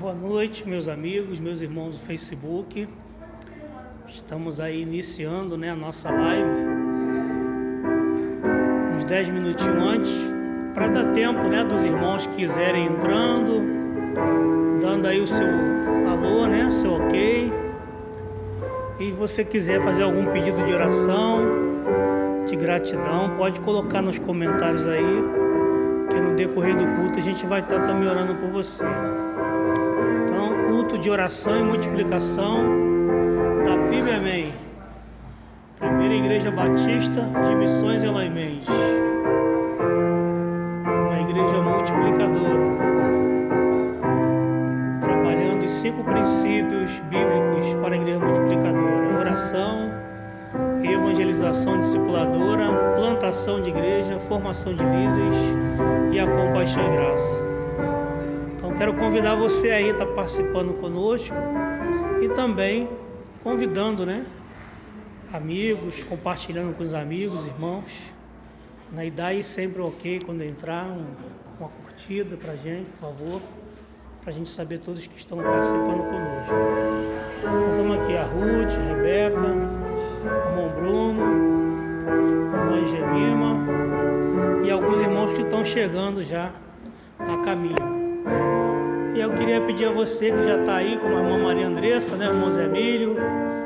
Boa noite, meus amigos, meus irmãos do Facebook. Estamos aí iniciando, a nossa live uns 10 minutinhos antes, para dar tempo, dos irmãos que quiserem entrando, dando aí o seu alô, seu ok. E você quiser fazer algum pedido de oração, de gratidão, pode colocar nos comentários aí, que no decorrer do culto a gente vai estar também orando por você. Então, culto de oração e multiplicação da Bíblia, amém. Primeira Igreja Batista de Missões Eloy Mendes, uma igreja multiplicadora, trabalhando em 5 princípios bíblicos para a igreja multiplicadora: oração, evangelização discipuladora, plantação de igreja, formação de líderes e a compaixão e graça. Então quero convidar você aí a estar participando conosco e também convidando, amigos, compartilhando com os amigos, irmãos, e dá aí sempre ok quando entrar, uma curtida pra gente, por favor, pra gente saber todos que estão participando conosco. Então estamos aqui a Ruth, a Rebeca, o irmão Bruno, a irmã Gemima e alguns irmãos que estão chegando já a caminho. E eu queria pedir a você que já está aí, como a irmã Maria Andressa, o irmão Zé Emílio,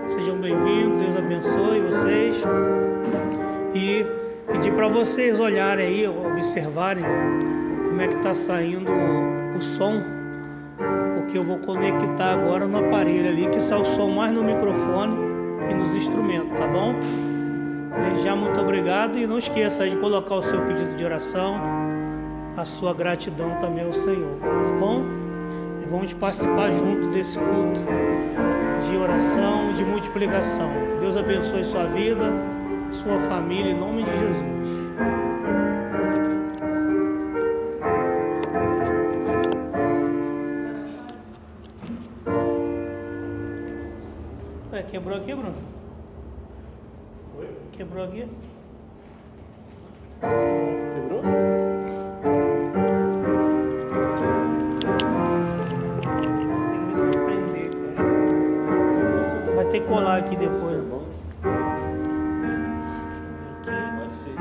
sejam bem-vindos, Deus abençoe vocês. E pedir para vocês olharem aí, observarem como é que está saindo o som, porque eu vou conectar agora no aparelho ali, que sai o som mais no microfone e nos instrumentos, tá bom? Desde já, muito obrigado, e não esqueça de colocar o seu pedido de oração, a sua gratidão também ao Senhor, tá bom? E vamos participar junto desse culto de oração e de multiplicação. Deus abençoe sua vida, sua família, em nome de Jesus. Quebrou aqui, Bruno? Oi? Quebrou aqui? Quebrou? Vai ter que colar aqui depois, tá bom? Pode ser.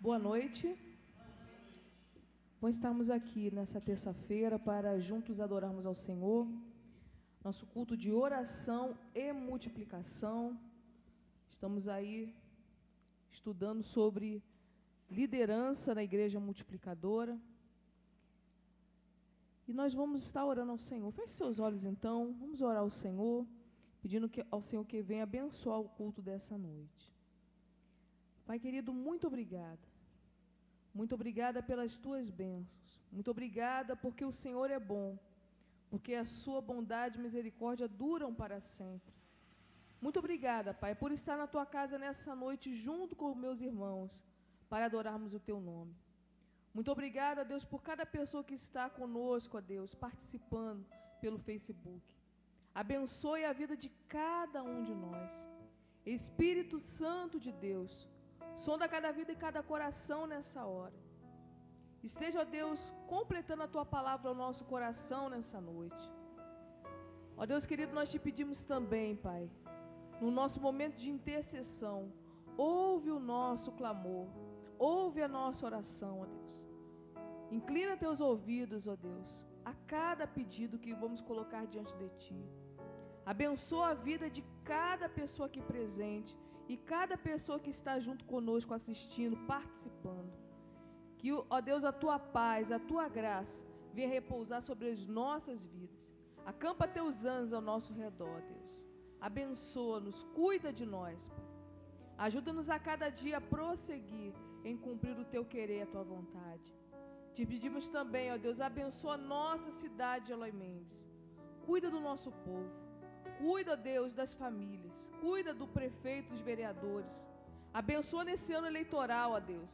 Boa noite. Bom estarmos aqui nessa terça-feira para juntos adorarmos ao Senhor. Nosso culto de oração e multiplicação. Estamos aí estudando sobre liderança na igreja multiplicadora. E nós vamos estar orando ao Senhor. Feche seus olhos então, vamos orar ao Senhor, pedindo ao Senhor que venha abençoar o culto dessa noite. Pai querido, muito obrigada. Muito obrigada pelas tuas bênçãos. Muito obrigada porque o Senhor é bom, porque a sua bondade e misericórdia duram para sempre. Muito obrigada, Pai, por estar na tua casa nessa noite junto com meus irmãos, para adorarmos o teu nome. Muito obrigada, Deus, por cada pessoa que está conosco, ó Deus, participando pelo Facebook. Abençoe a vida de cada um de nós. Espírito Santo de Deus, sonda cada vida e cada coração nessa hora. Esteja, ó Deus, completando a tua palavra ao nosso coração nessa noite. Ó Deus querido, nós te pedimos também, Pai, no nosso momento de intercessão, ouve o nosso clamor, ouve a nossa oração, ó Deus. Inclina teus ouvidos, ó Deus, a cada pedido que vamos colocar diante de ti. Abençoa a vida de cada pessoa aqui presente e cada pessoa que está junto conosco, assistindo, participando. Que, ó Deus, a tua paz, a tua graça venha repousar sobre as nossas vidas. Acampa teus anjos ao nosso redor, Deus. Abençoa-nos, cuida de nós, Pai. Ajuda-nos a cada dia a prosseguir em cumprir o teu querer e a tua vontade. Te pedimos também, ó Deus, abençoa a nossa cidade de Eloy Mendes. Cuida do nosso povo. Cuida, ó Deus, das famílias. Cuida do prefeito, dos vereadores. Abençoa nesse ano eleitoral, ó Deus,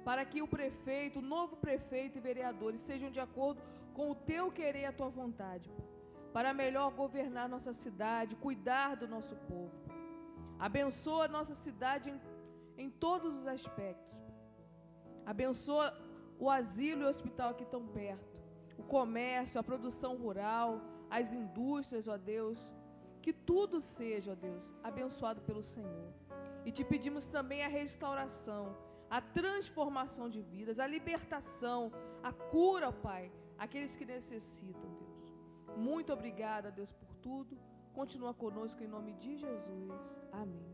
para que o prefeito, o novo prefeito e vereadores sejam de acordo com o teu querer e a tua vontade, para melhor governar nossa cidade, cuidar do nosso povo. Abençoa a nossa cidade em todos os aspectos. Abençoa o asilo e o hospital aqui tão perto, o comércio, a produção rural, as indústrias, ó Deus, que tudo seja, ó Deus, abençoado pelo Senhor. E te pedimos também a restauração, a transformação de vidas, a libertação, a cura, ó Pai, aqueles que necessitam, Deus. Muito obrigada, Deus, por tudo. Continua conosco em nome de Jesus. Amém.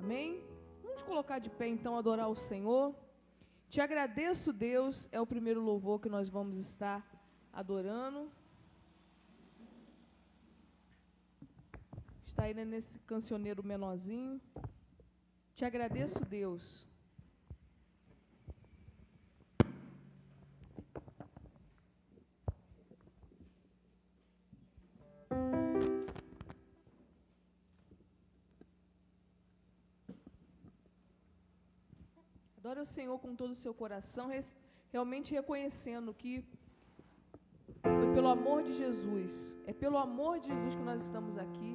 Amém? Vamos colocar de pé então, adorar o Senhor. Te agradeço, Deus, é o primeiro louvor que nós vamos estar adorando. Está aí nesse cancioneiro menorzinho. Te agradeço, Deus. Adore o Senhor com todo o seu coração, realmente reconhecendo que foi pelo amor de Jesus, é pelo amor de Jesus que nós estamos aqui,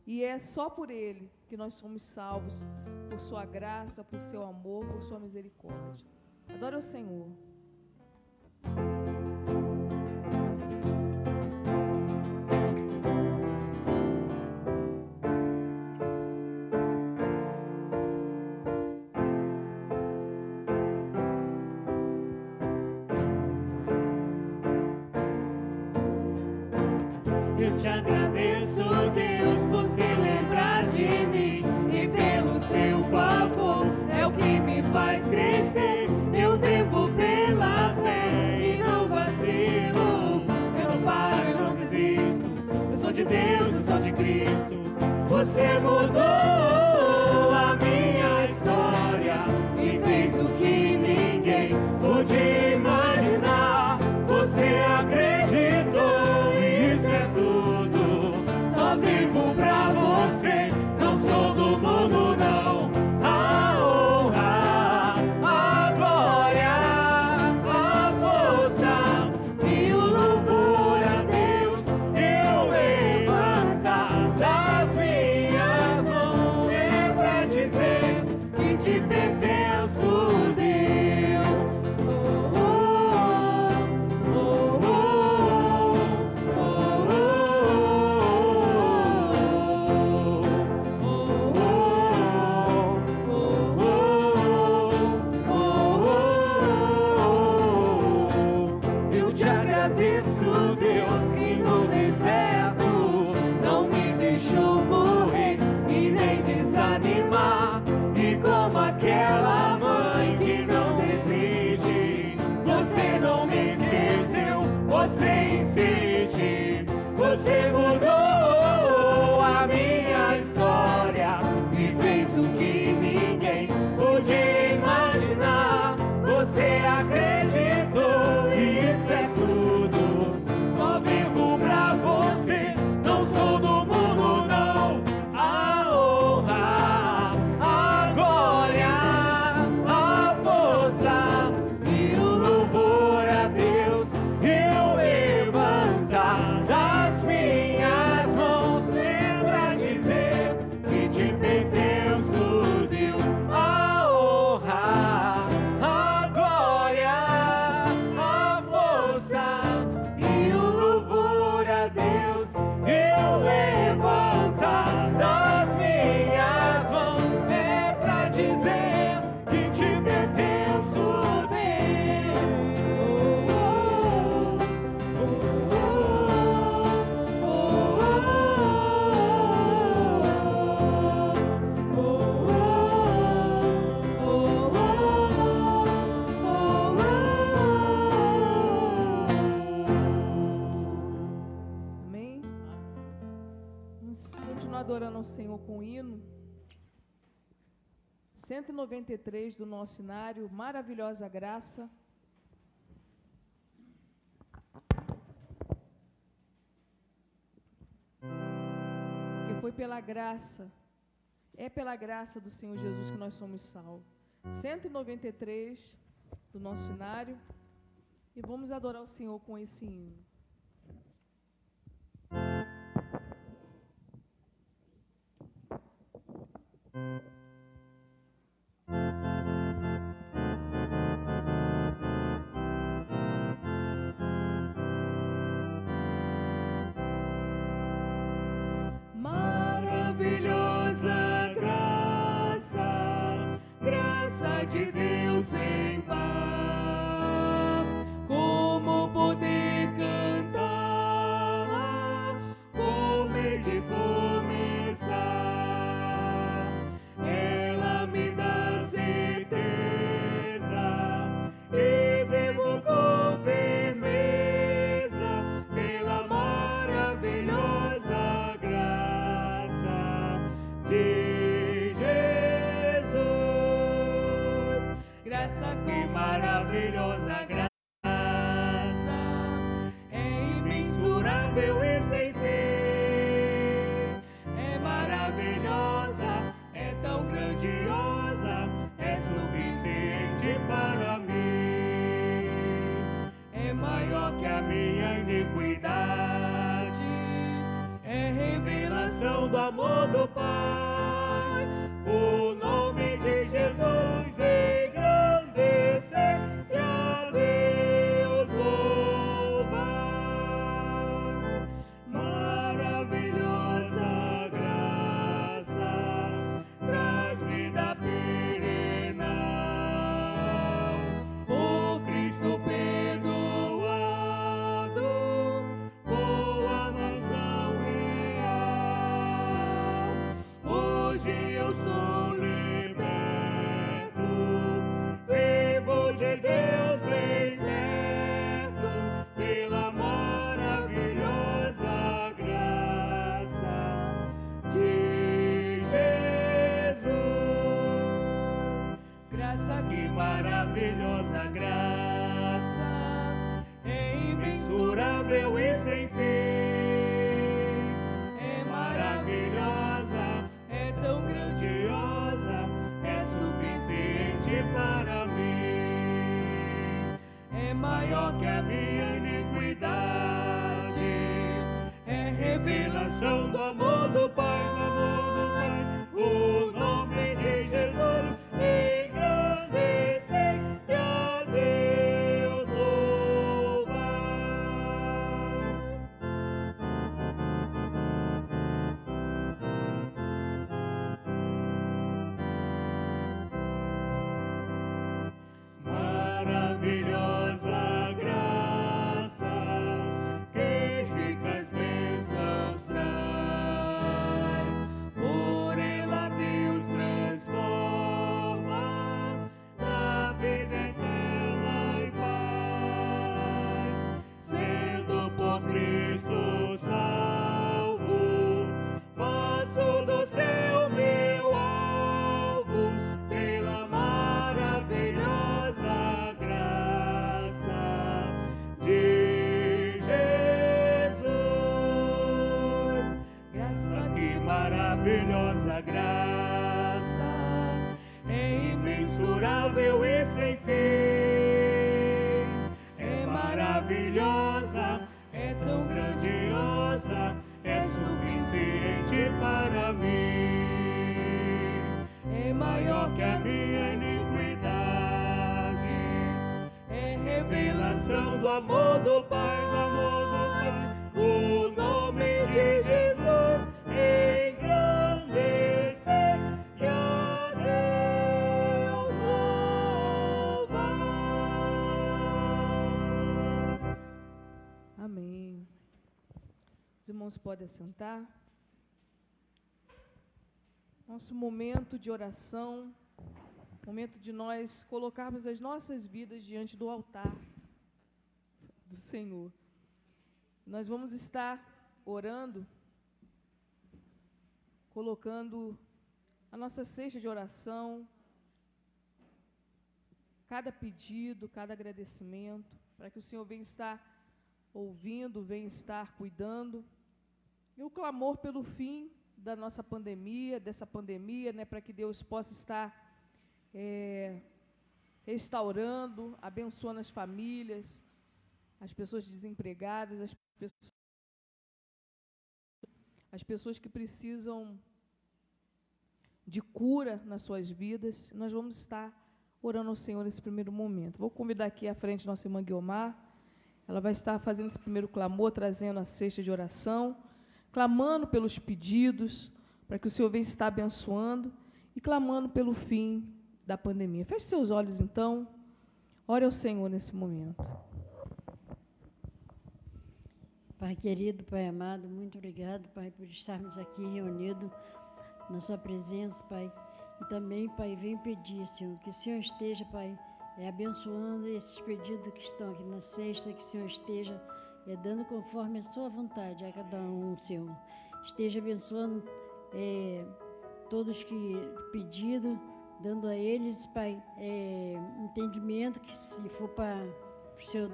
e é só por Ele que nós somos salvos, por sua graça, por seu amor, por sua misericórdia. Adore o Senhor. Eu te agradeço, Deus, por se lembrar de mim e pelo seu favor é o que me faz crescer. Eu vivo pela fé e não vacilo. Eu não paro, eu não desisto. Eu sou de Deus, eu sou de Cristo. Você mudou a minha história e fez o que ninguém pôde imaginar. Você acreditou. Vivo pra você. isso, Deus, que no deserto não me deixou morrer e nem desanimar. E como aquela mãe que não desiste, você não me esqueceu, você insiste. Você mudou a minha história e fez o que ninguém podia imaginar. Você acreditou e isso é tudo. Só vivo pra você, não sou do mundo não. A honra, a glória, a força e o louvor a Deus eu levantar das minhas mãos. Lembra dizer que te pertenço, Deus. A honra, a glória, a força e o louvor a Deus eu levantar das minhas mãos. É pra dizer que te pertenço, Amém? Vamos continuar adorando ao Senhor com o hino 193 do nosso cenário, Maravilhosa Graça. Que foi pela graça, é pela graça do Senhor Jesus que nós somos salvos. 193 do nosso cenário. E vamos adorar o Senhor com esse hino. maravilhosa graça, graça de Deus sem par. Como poder cantar, como é de começar? Ela me dá certeza e vivo com firmeza pela maravilhosa graça de Jesus. Graça que maravilhosa graça, é imensurável e sem fim. É maravilhosa, é tão grandiosa, é suficiente para mim. É maior que a minha iniquidade, é revelação do amor do Pai. O nome de Jesus engrandecer e a Deus louvar. Maravilhosa graça, traz vida perenal. O Cristo perdoado, boa mansão real. Hoje eu sou liberto, vivo de Deus bem perto, pela maravilhosa graça de Jesus. Graça que maravilhosa graça, é imensurável e sem fim. É maravilhosa, é tão grandiosa, é suficiente para mim. É maior que a minha iniquidade, é revelação do amor do Pai, do amor do Pai. O nome de Jesus engrandecer e a Deus louvar. Maravilhosa graça, maravilhosa graça, é imensurável e sem fim. É maravilhosa, é tão grandiosa, é suficiente para mim. É maior que a minha iniquidade, é revelação do amor do Pai, do amor do Pai. O nome de Jesus engrandecer e a Deus louvar. Amém. Os irmãos podem assentar. Nosso momento de oração, momento de nós colocarmos as nossas vidas diante do altar do Senhor. Nós vamos estar orando, colocando a nossa cesta de oração, cada pedido, cada agradecimento, para que o Senhor venha estar ouvindo, venha estar cuidando. E o clamor pelo fim da nossa pandemia, dessa pandemia, né, para que Deus possa estar restaurando, abençoando as famílias, as pessoas desempregadas, as pessoas que precisam de cura nas suas vidas. Nós vamos estar orando ao Senhor nesse primeiro momento. Vou convidar aqui à frente nossa irmã Guiomar. Ela vai estar fazendo esse primeiro clamor, trazendo a cesta de oração, clamando pelos pedidos, para que o Senhor venha estar abençoando e clamando pelo fim da pandemia. Feche seus olhos, então. Ore ao Senhor nesse momento. Pai querido, Pai amado, muito obrigado, Pai, por estarmos aqui reunidos na Sua presença, Pai. E também, Pai, venho pedir, Senhor, que o Senhor esteja, Pai, abençoando esses pedidos que estão aqui na cesta, que o Senhor esteja dando conforme a Sua vontade a cada um, Senhor. Esteja abençoando todos que pedido, dando a eles, Pai, entendimento que se for para o Senhor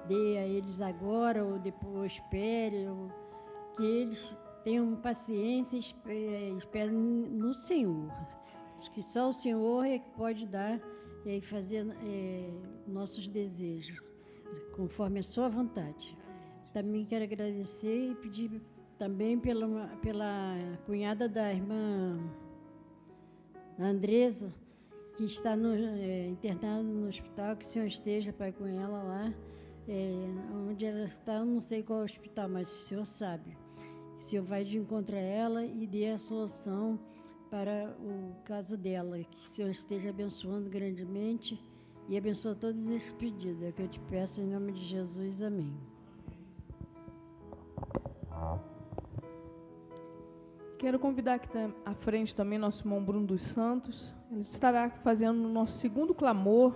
dê a eles agora ou depois espere, ou que eles tenham paciência e esperem no Senhor. Acho que só o Senhor é que pode dar e fazer nossos desejos, conforme a Sua vontade. Também quero agradecer e pedir também pela cunhada da irmã Andresa, que está internada no hospital, que o Senhor esteja, Pai, com ela lá. Onde ela está, eu não sei qual é o hospital, mas o Senhor sabe. O Senhor vai de encontro a ela e dê a solução para o caso dela. Que o Senhor esteja abençoando grandemente e abençoa todos esses pedidos. É o que eu te peço em nome de Jesus. Amém. Quero convidar aqui à frente também nosso irmão Bruno dos Santos. Ele estará fazendo o nosso segundo clamor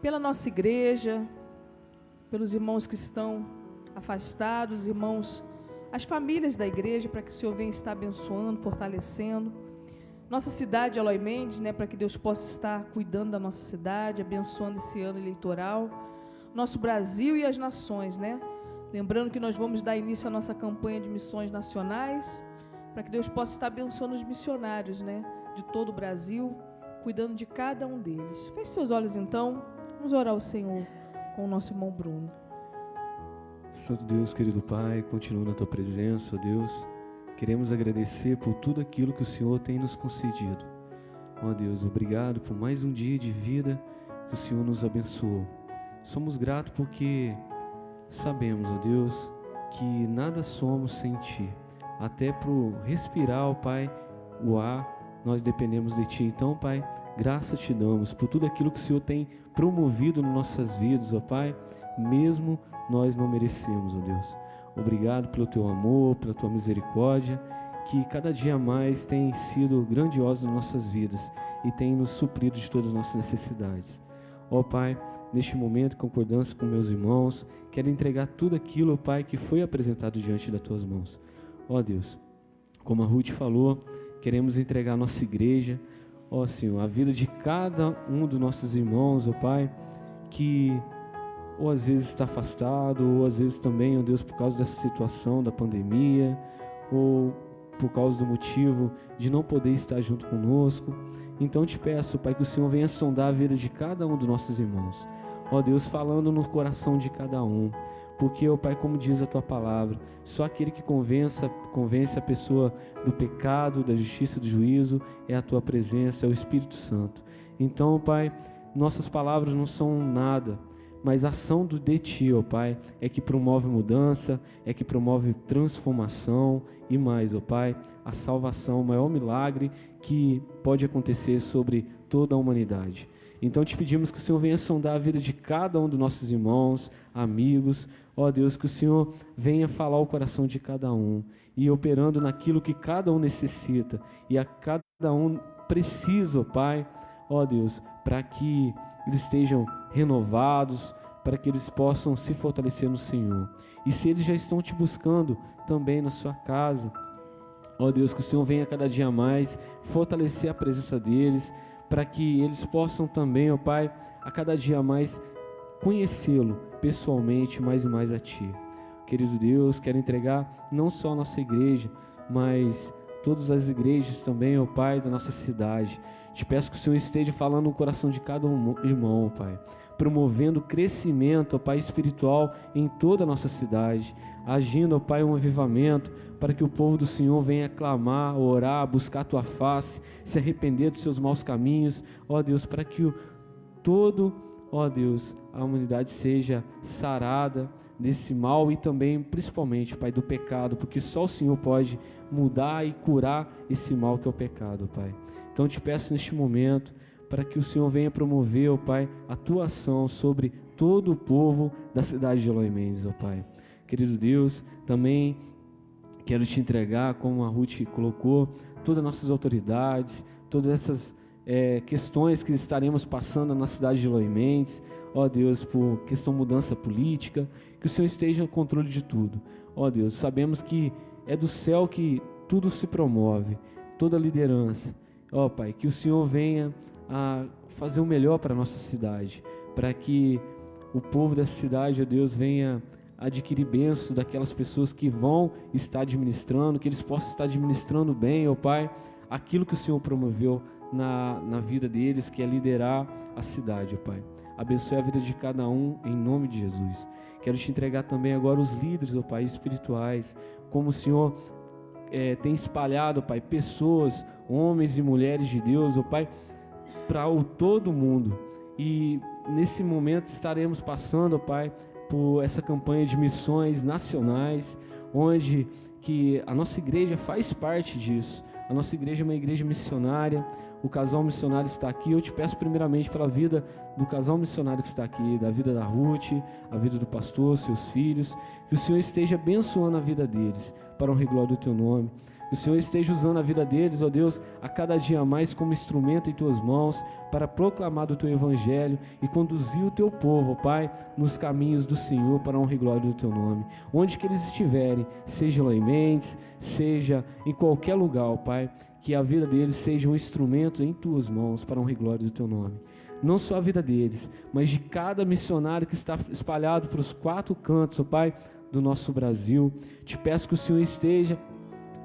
pela nossa igreja, pelos irmãos que estão afastados, irmãos, as famílias da igreja, para que o Senhor venha estar abençoando, fortalecendo. Nossa cidade, Eloy Mendes, né, para que Deus possa estar cuidando da nossa cidade, abençoando esse ano eleitoral. Nosso Brasil e as nações, né? Lembrando que nós vamos dar início à nossa campanha de missões nacionais, para que Deus possa estar abençoando os missionários, né, de todo o Brasil, cuidando de cada um deles. Feche seus olhos, então. Vamos orar ao Senhor com o nosso irmão Bruno. Santo Deus, querido Pai, continua na Tua presença, ó Deus. Queremos agradecer por tudo aquilo que o Senhor tem nos concedido. Ó Deus, obrigado por mais um dia de vida que o Senhor nos abençoou. Somos gratos porque sabemos, ó Deus, que nada somos sem Ti. Até para respirar, ó Pai, o ar, nós dependemos de Ti. Então, Pai, graça Te damos por tudo aquilo que o Senhor tem promovido nas nossas vidas, ó Pai, mesmo nós não merecemos, ó Deus. Obrigado pelo Teu amor, pela Tua misericórdia, que cada dia mais tem sido grandiosa nas nossas vidas e tem nos suprido de todas as nossas necessidades. Ó Pai, neste momento, em concordância com meus irmãos, quero entregar tudo aquilo, ó Pai, que foi apresentado diante das Tuas mãos. Ó Deus, como a Ruth falou, queremos entregar a nossa igreja, ó Senhor, a vida de cada um dos nossos irmãos, ó Pai, que ou às vezes está afastado, ou às vezes também, ó Deus, por causa dessa situação da pandemia, ou por causa do motivo de não poder estar junto conosco. Então te peço, Pai, que o Senhor venha sondar a vida de cada um dos nossos irmãos. Ó Deus, falando no coração de cada um. Porque, ó Pai, como diz a Tua palavra, só aquele que convence a pessoa do pecado, da justiça e do juízo é a Tua presença, é o Espírito Santo. Então, Pai, nossas palavras não são nada, mas a ação de Ti, ó Pai, é que promove mudança, é que promove transformação e mais, ó Pai, a salvação, o maior milagre que pode acontecer sobre toda a humanidade. Então te pedimos que o Senhor venha sondar a vida de cada um dos nossos irmãos, amigos. Ó Deus, que o Senhor venha falar o coração de cada um e operando naquilo que cada um necessita e a cada um precisa, ó Pai, ó Deus, para que eles estejam renovados, para que eles possam se fortalecer no Senhor. E se eles já estão te buscando também na sua casa, ó Deus, que o Senhor venha cada dia mais fortalecer a presença deles, para que eles possam também, ó Pai, a cada dia mais conhecê-lo pessoalmente mais e mais a Ti. Querido Deus, quero entregar não só a nossa igreja, mas todas as igrejas também, ó Pai, da nossa cidade. Te peço que o Senhor esteja falando no coração de cada irmão, ó Pai, promovendo crescimento, ó Pai, espiritual em toda a nossa cidade, agindo, ó Pai, um avivamento, para que o povo do Senhor venha clamar, orar, buscar a Tua face, se arrepender dos seus maus caminhos, ó Deus, para que ó Deus, a humanidade seja sarada desse mal e também, principalmente, Pai, do pecado, porque só o Senhor pode mudar e curar esse mal que é o pecado, Pai. Então te peço neste momento, para que o Senhor venha promover, ó Pai, a Tua ação sobre todo o povo da cidade de Eloy Mendes, ó Pai. Querido Deus, também quero te entregar, como a Ruth colocou, todas as nossas autoridades, todas essas questões que estaremos passando na cidade de Eloy Mendes, ó Deus, por questão de mudança política, que o Senhor esteja no controle de tudo. Ó Deus, sabemos que é do céu que tudo se promove, toda liderança. Ó Pai, que o Senhor venha a fazer o melhor para a nossa cidade, para que o povo dessa cidade, ó Deus, venha adquirir bênçãos daquelas pessoas que vão estar administrando, que eles possam estar administrando bem, ó Pai, aquilo que o Senhor promoveu na vida deles, que é liderar a cidade, ó Pai. Abençoe a vida de cada um, em nome de Jesus. Quero te entregar também agora os líderes, ó Pai, espirituais, como o Senhor tem espalhado, ó Pai, pessoas, homens e mulheres de Deus, ó Pai, para todo mundo. E nesse momento estaremos passando, ó Pai, por essa campanha de missões nacionais, onde que a nossa igreja faz parte disso. A nossa igreja é uma igreja missionária, o casal missionário está aqui. Eu te peço primeiramente pela vida do casal missionário que está aqui, da vida da Ruth, a vida do pastor, seus filhos, que o Senhor esteja abençoando a vida deles, para honra e glória do Teu nome. Que o Senhor esteja usando a vida deles, ó Deus, a cada dia mais como instrumento em Tuas mãos, para proclamar do Teu Evangelho e conduzir o Teu povo, ó Pai, nos caminhos do Senhor, para a honra e glória do Teu nome. Onde que eles estiverem, seja lá em Mendes, seja em qualquer lugar, ó Pai, que a vida deles seja um instrumento em Tuas mãos, para a honra e glória do Teu nome. Não só a vida deles, mas de cada missionário que está espalhado para os 4 cantos, ó Pai, do nosso Brasil. Te peço que o Senhor esteja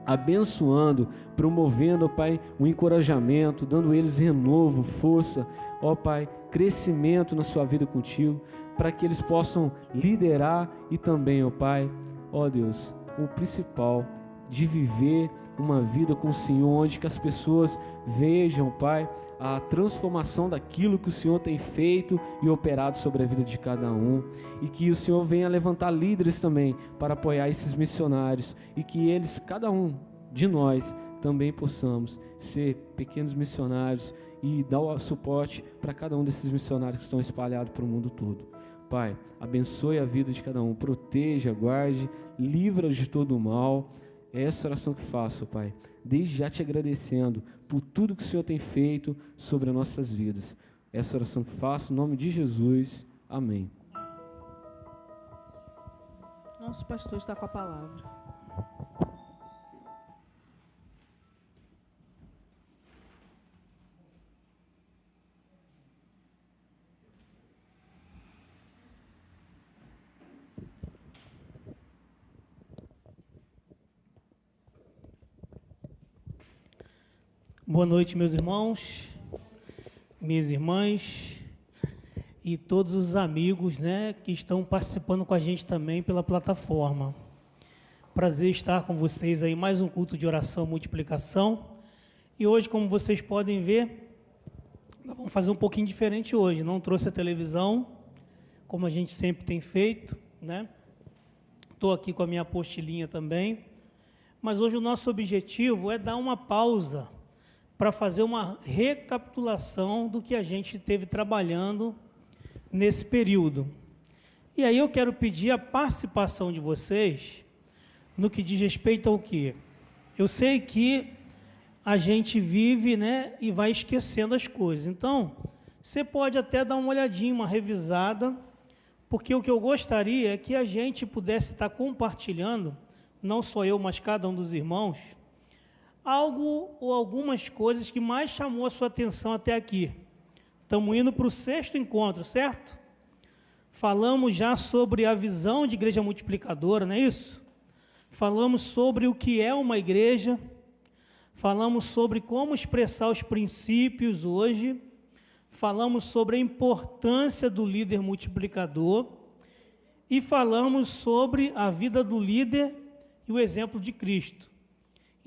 abençoando, promovendo, ó Pai, um encorajamento, dando eles renovo, força, ó Pai, crescimento na sua vida contigo, para que eles possam liderar e também, ó Pai, ó Deus, o principal, de viver uma vida com o Senhor, onde que as pessoas vejam, Pai, a transformação daquilo que o Senhor tem feito e operado sobre a vida de cada um, e que o Senhor venha levantar líderes também para apoiar esses missionários, e que eles, cada um de nós, também possamos ser pequenos missionários e dar o suporte para cada um desses missionários que estão espalhados para o mundo todo. Pai, abençoe a vida de cada um, proteja, guarde, livra de todo o mal. É essa oração que faço, Pai, desde já te agradecendo por tudo que o Senhor tem feito sobre as nossas vidas. Essa oração que faço, em nome de Jesus. Amém. Nosso pastor está com a palavra. Boa noite, meus irmãos, minhas irmãs e todos os amigos, né, que estão participando com a gente também pela plataforma. Prazer estar com vocês aí, mais um culto de oração e multiplicação. E hoje, como vocês podem ver, nós vamos fazer um pouquinho diferente hoje. Não trouxe a televisão, como a gente sempre tem feito, né? Estou aqui com a minha apostilinha também. Mas hoje o nosso objetivo é dar uma pausa para fazer uma recapitulação do que a gente esteve trabalhando nesse período. E aí eu quero pedir a participação de vocês no que diz respeito ao quê? Eu sei que a gente vive, né, e vai esquecendo as coisas. Então, você pode até dar uma olhadinha, uma revisada, porque o que eu gostaria é que a gente pudesse estar compartilhando, não só eu, mas cada um dos irmãos, algo ou algumas coisas que mais chamou a sua atenção até aqui. Estamos indo para o 6º encontro, certo? Falamos já sobre a visão de igreja multiplicadora, não é isso? Falamos sobre o que é uma igreja, falamos sobre como expressar os princípios hoje, falamos sobre a importância do líder multiplicador e falamos sobre a vida do líder e o exemplo de Cristo.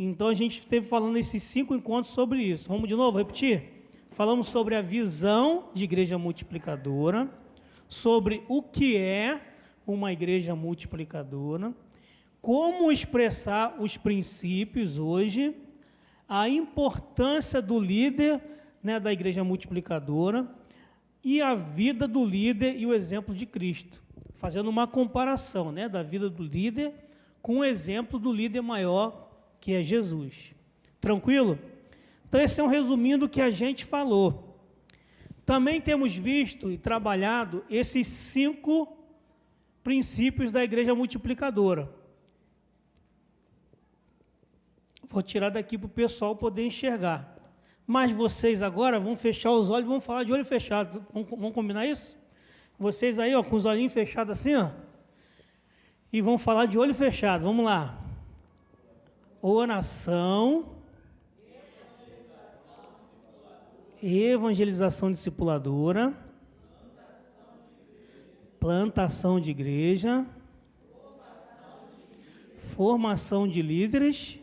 Então a gente esteve falando esses 5 encontros sobre isso. Vamos de novo repetir? Falamos sobre a visão de igreja multiplicadora, sobre o que é uma igreja multiplicadora, como expressar os princípios hoje, a importância do líder, né, da igreja multiplicadora e a vida do líder e o exemplo de Cristo, fazendo uma comparação, né, da vida do líder com o exemplo do líder maior, que é Jesus. Tranquilo? Então esse é um resuminho do que a gente falou. Também temos visto e trabalhado esses 5 princípios da igreja multiplicadora. Vou tirar daqui para o pessoal poder enxergar. Mas vocês agora vão fechar os olhos e vão falar de olho fechado. Vamos combinar isso? Vocês aí, ó, com os olhinhos fechados assim, ó. E vão falar de olho fechado. Vamos lá. Oração, evangelização discipuladora, plantação de igreja, formação de líderes,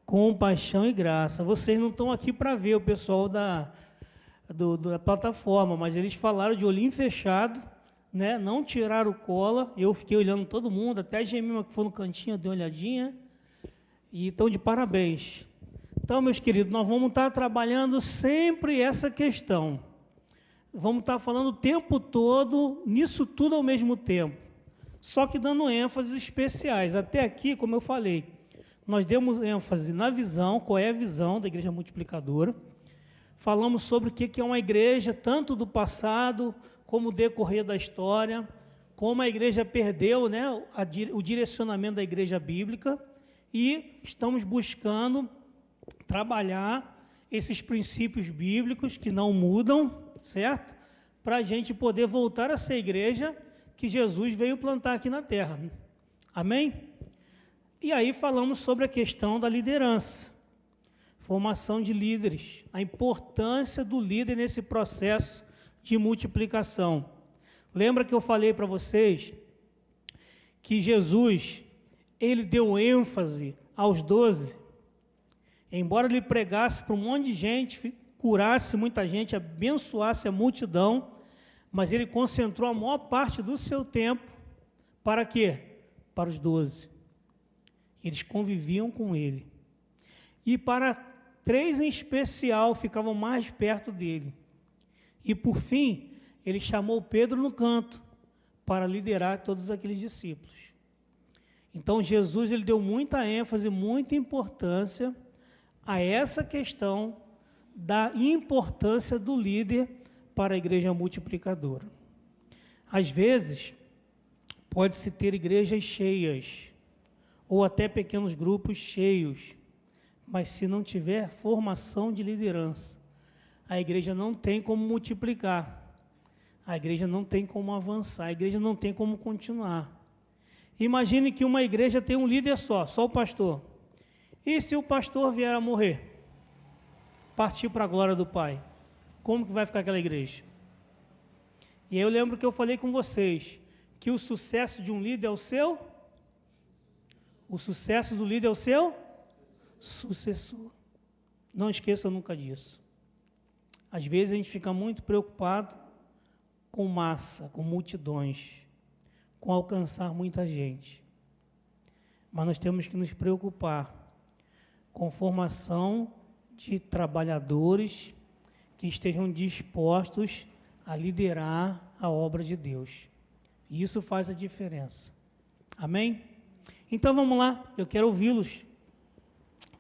compaixão e graça. Vocês não estão aqui para ver o pessoal da plataforma, mas eles falaram de olhinho fechado, né? Não tiraram cola. Eu fiquei olhando todo mundo, até a Gemima que foi no cantinho, deu uma olhadinha, e estão de parabéns. Então, meus queridos, nós vamos estar trabalhando sempre essa questão. Vamos estar falando o tempo todo, nisso tudo ao mesmo tempo, só que dando ênfases especiais. Até aqui, como eu falei, nós demos ênfase na visão, qual é a visão da igreja multiplicadora. Falamos sobre o que é uma igreja, tanto do passado, como o decorrer da história, como a igreja perdeu, né, o direcionamento da igreja bíblica, e estamos buscando trabalhar esses princípios bíblicos que não mudam, certo? Para a gente poder voltar a ser a igreja que Jesus veio plantar aqui na terra. Amém? E aí falamos sobre a questão da liderança, formação de líderes, a importância do líder nesse processo de multiplicação. Lembra que eu falei para vocês que Jesus, ele deu ênfase aos 12, embora ele pregasse para um monte de gente, curasse muita gente, abençoasse a multidão, mas ele concentrou a maior parte do seu tempo para quê? Para os 12. Eles conviviam com ele. E para 3 em especial ficavam mais perto dele. E por fim, ele chamou Pedro no canto para liderar todos aqueles discípulos. Então Jesus, ele deu muita ênfase, muita importância a essa questão da importância do líder para a igreja multiplicadora. Às vezes, pode-se ter igrejas cheias, ou até pequenos grupos cheios, mas se não tiver formação de liderança, a igreja não tem como multiplicar, a igreja não tem como avançar, a igreja não tem como continuar. Imagine que uma igreja tem um líder só o pastor, E se o pastor vier a morrer? Partir para a glória do Pai. Como que vai ficar aquela igreja? E aí eu lembro que eu falei com vocês que o sucesso de um líder é o seu? O sucesso do líder é o seu? Sucessor. Não esqueça nunca disso. Às vezes a gente fica muito preocupado com massa, com multidões, com alcançar muita gente. Mas nós temos que nos preocupar com formação de trabalhadores que estejam dispostos a liderar a obra de Deus. E isso faz a diferença. Amém? Então vamos lá, eu quero ouvi-los.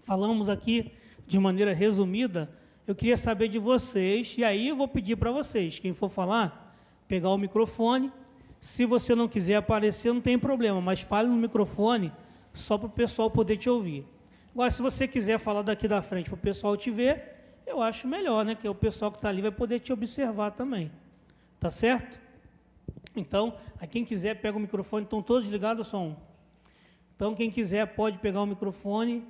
Falamos aqui de maneira resumida, eu queria saber de vocês, e aí eu vou pedir para vocês, quem for falar, pegar o microfone. Se você não quiser aparecer, não tem problema, mas fale no microfone só para o pessoal poder te ouvir. Agora, se você quiser falar daqui da frente para o pessoal te ver, eu acho melhor, né? Que o pessoal que está ali vai poder te observar também. Tá certo? Então, a quem quiser, pega o microfone. Estão todos ligados, só um. Então, quem quiser pode pegar o microfone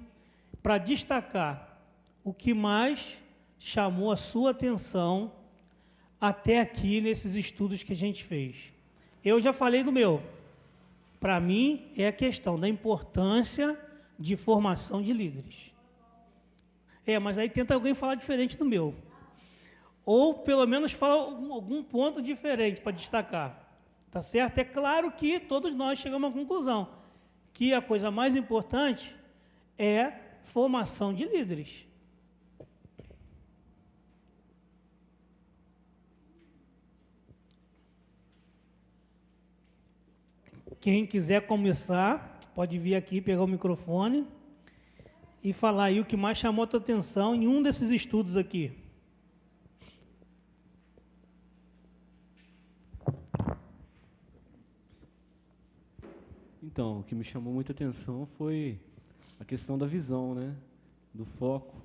para destacar o que mais chamou a sua atenção até aqui nesses estudos que a gente fez. Eu já falei do meu. Para mim, é a questão da importância de formação de líderes. Mas aí tenta alguém falar diferente do meu. Ou, pelo menos, fala algum ponto diferente para destacar. Tá certo? É claro que todos nós chegamos à conclusão que a coisa mais importante é formação de líderes. Quem quiser começar, pode vir aqui, pegar o microfone e falar aí o que mais chamou a tua atenção em um desses estudos aqui. Então, o que me chamou muita atenção foi a questão da visão, né? Do foco,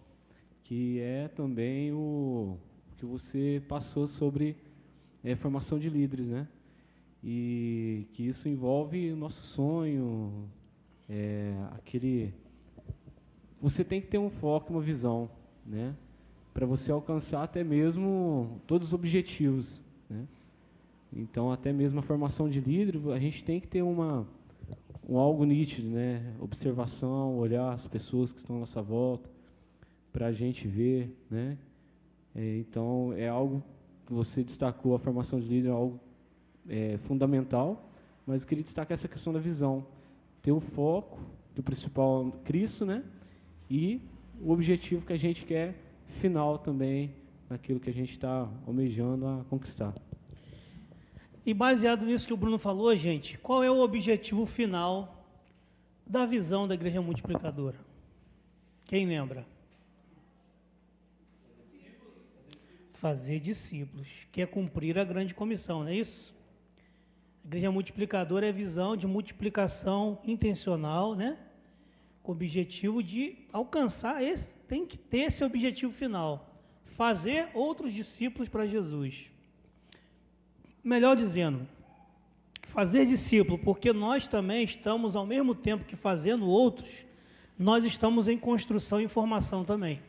que é também o que você passou sobre formação de líderes, né? E que isso envolve o nosso sonho, você tem que ter um foco, uma visão, né? Para você alcançar até mesmo todos os objetivos, né? Então, até mesmo a formação de líder, a gente tem que ter algo nítido, né? Observação, olhar as pessoas que estão à nossa volta, para a gente ver, né? Então, é algo que você destacou, a formação de líder é algo fundamental, mas eu queria destacar essa questão da visão, ter o foco, o principal Cristo, né? E o objetivo que a gente quer final também, naquilo que a gente está almejando a conquistar. E baseado nisso que o Bruno falou, gente, qual é o objetivo final da visão da Igreja Multiplicadora? Quem lembra? Fazer discípulos, que é cumprir a grande comissão, não é isso? A Igreja Multiplicadora é visão de multiplicação intencional, né? Com o objetivo de alcançar tem que ter esse objetivo final, fazer outros discípulos para Jesus. Melhor dizendo, fazer discípulo, porque nós também estamos, ao mesmo tempo que fazendo outros, nós estamos em construção e formação também.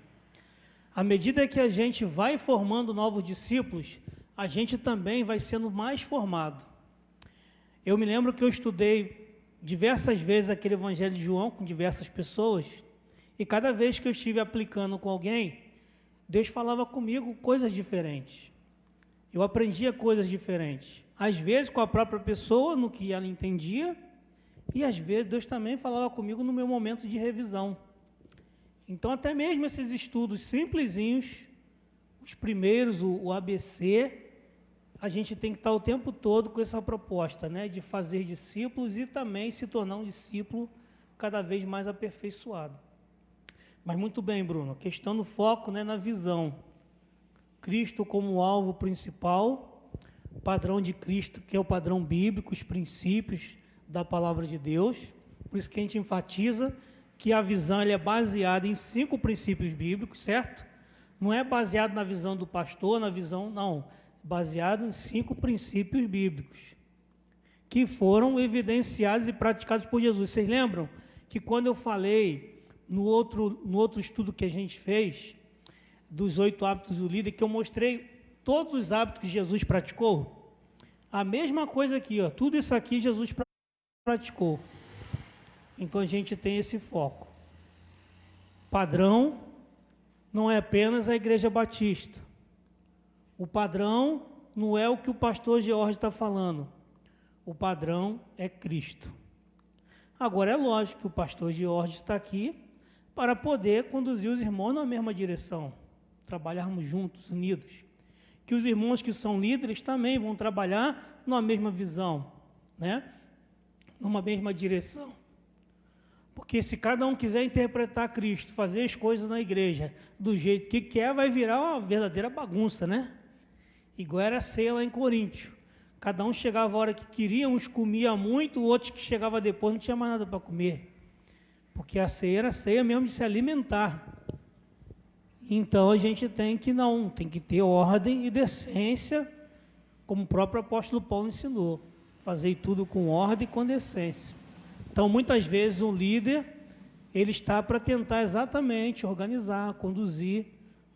À medida que a gente vai formando novos discípulos, a gente também vai sendo mais formado. Eu me lembro que eu estudei diversas vezes aquele Evangelho de João com diversas pessoas, e cada vez que eu estive aplicando com alguém, Deus falava comigo coisas diferentes. Eu aprendia coisas diferentes. Às vezes com a própria pessoa, no que ela entendia, e às vezes Deus também falava comigo no meu momento de revisão. Então, até mesmo esses estudos simplesinhos, os primeiros, o ABC, a gente tem que estar o tempo todo com essa proposta, né, de fazer discípulos e também se tornar um discípulo cada vez mais aperfeiçoado. Mas muito bem, Bruno, a questão do foco, né, na visão. Cristo como alvo principal, padrão de Cristo, que é o padrão bíblico, os princípios da palavra de Deus. Por isso que a gente enfatiza que a visão é baseada em 5 princípios bíblicos, certo? Não é baseado na visão do pastor, na visão, não. Baseado em 5 princípios bíblicos, que foram evidenciados e praticados por Jesus. Vocês lembram que quando eu falei no outro estudo que a gente fez, dos 8 hábitos do líder, que eu mostrei todos os hábitos que Jesus praticou. A mesma coisa aqui, ó, tudo isso aqui Jesus praticou. Então a gente tem esse foco. Padrão não é apenas a Igreja Batista. O padrão não é o que o pastor George está falando. O padrão é Cristo. Agora é lógico que o pastor George está aqui para poder conduzir os irmãos na mesma direção, trabalharmos juntos, unidos. Que os irmãos que são líderes também vão trabalhar numa mesma visão, né? Numa mesma direção. Porque se cada um quiser interpretar Cristo, fazer as coisas na igreja do jeito que quer, vai virar uma verdadeira bagunça, né? Igual era a ceia lá em Coríntio. Cada um chegava a hora que queria, uns comia muito, outros que chegavam depois não tinha mais nada para comer. Porque a ceia era ceia mesmo de se alimentar. Então a gente tem que ter ordem e decência, como o próprio apóstolo Paulo ensinou. Fazer tudo com ordem e com decência. Então muitas vezes um líder, ele está para tentar exatamente organizar, conduzir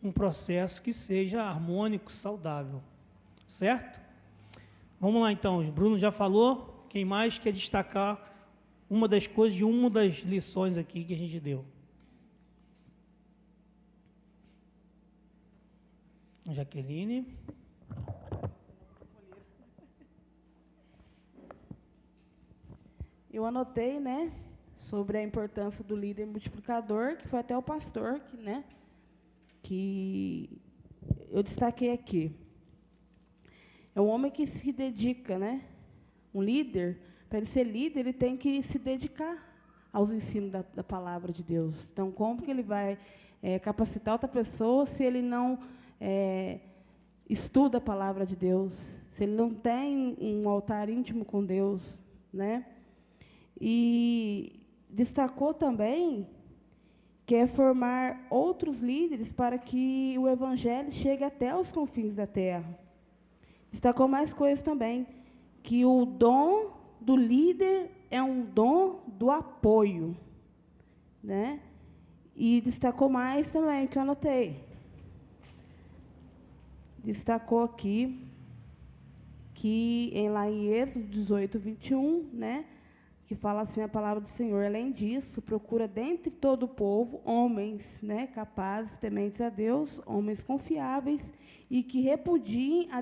um processo que seja harmônico, saudável. Certo? Vamos lá então, o Bruno já falou. Quem mais quer destacar uma das coisas de uma das lições aqui que a gente deu? Jaqueline. Eu anotei, né, sobre a importância do líder multiplicador, que foi até o pastor, que eu destaquei aqui. É um homem que se dedica, né? Um líder, para ele ser líder, ele tem que se dedicar aos ensinos da palavra de Deus. Então, como que ele vai capacitar outra pessoa se ele não estuda a palavra de Deus, se ele não tem um altar íntimo com Deus, né? E destacou também que é formar outros líderes para que o evangelho chegue até os confins da terra. Destacou mais coisas também, que o dom do líder é um dom do apoio, né? E destacou mais também, que eu anotei. Destacou aqui, que lá em Êxodo 18, 21, né? Que fala assim a palavra do Senhor. Além disso, procura dentre todo o povo homens, né, capazes, tementes a Deus, homens confiáveis e que repudiem a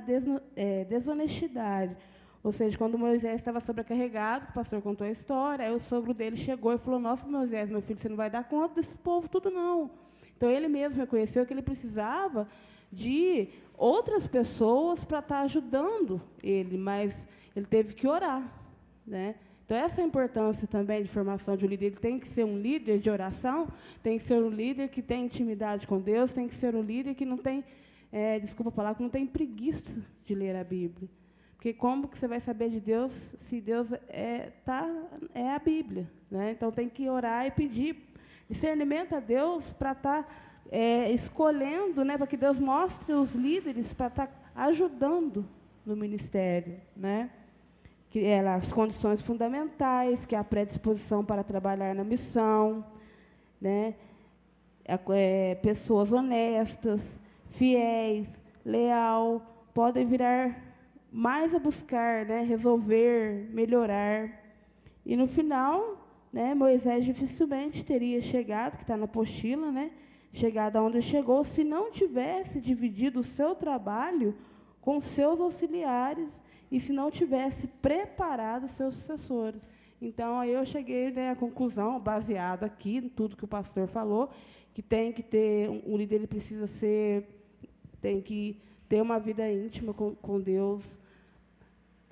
desonestidade. Ou seja, quando Moisés estava sobrecarregado, o pastor contou a história, aí o sogro dele chegou e falou: nossa, Moisés, meu filho, você não vai dar conta desse povo tudo, não. Então, ele mesmo reconheceu que ele precisava de outras pessoas para estar ajudando ele, mas ele teve que orar, né? Então, essa é a importância também de formação de um líder. Ele tem que ser um líder de oração, tem que ser um líder que tem intimidade com Deus, tem que ser um líder que não tem, desculpa a palavra, que não tem preguiça de ler a Bíblia. Porque como que você vai saber de Deus se Deus é a Bíblia, né? Então, tem que orar e pedir discernimento a Deus para estar escolhendo, né, para que Deus mostre os líderes para estar ajudando no ministério, né? Que as condições fundamentais, que é a predisposição para trabalhar na missão, né? Pessoas honestas, fiéis, leal, podem virar mais a buscar, né? Resolver, melhorar. E no final, né, Moisés dificilmente teria chegado, que está na apostila, né? Chegado aonde chegou, se não tivesse dividido o seu trabalho com seus auxiliares e se não tivesse preparado seus sucessores. Então, aí eu cheguei, né, à conclusão, baseada aqui em tudo que o pastor falou, que tem que ter, um líder ele precisa tem que ter uma vida íntima com Deus,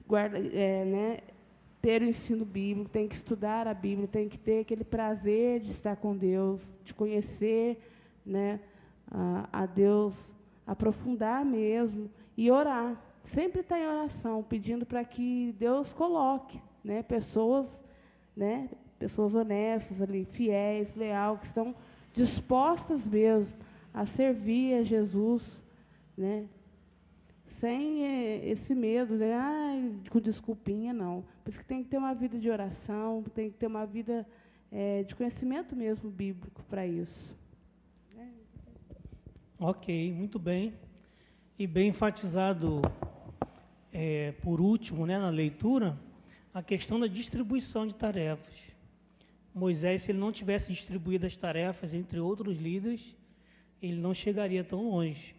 né, ter o ensino bíblico, tem que estudar a Bíblia, tem que ter aquele prazer de estar com Deus, de conhecer, né, a Deus, aprofundar mesmo e orar. Sempre está em oração, pedindo para que Deus coloque, né, pessoas honestas ali, fiéis, leais, que estão dispostas mesmo a servir a Jesus, né, sem esse medo, né, com desculpinha, não. Por isso que tem que ter uma vida de oração, tem que ter uma vida de conhecimento mesmo bíblico para isso. Ok, muito bem. E bem enfatizado, por último, né, na leitura, a questão da distribuição de tarefas. Moisés, se ele não tivesse distribuído as tarefas entre outros líderes, ele não chegaria tão longe,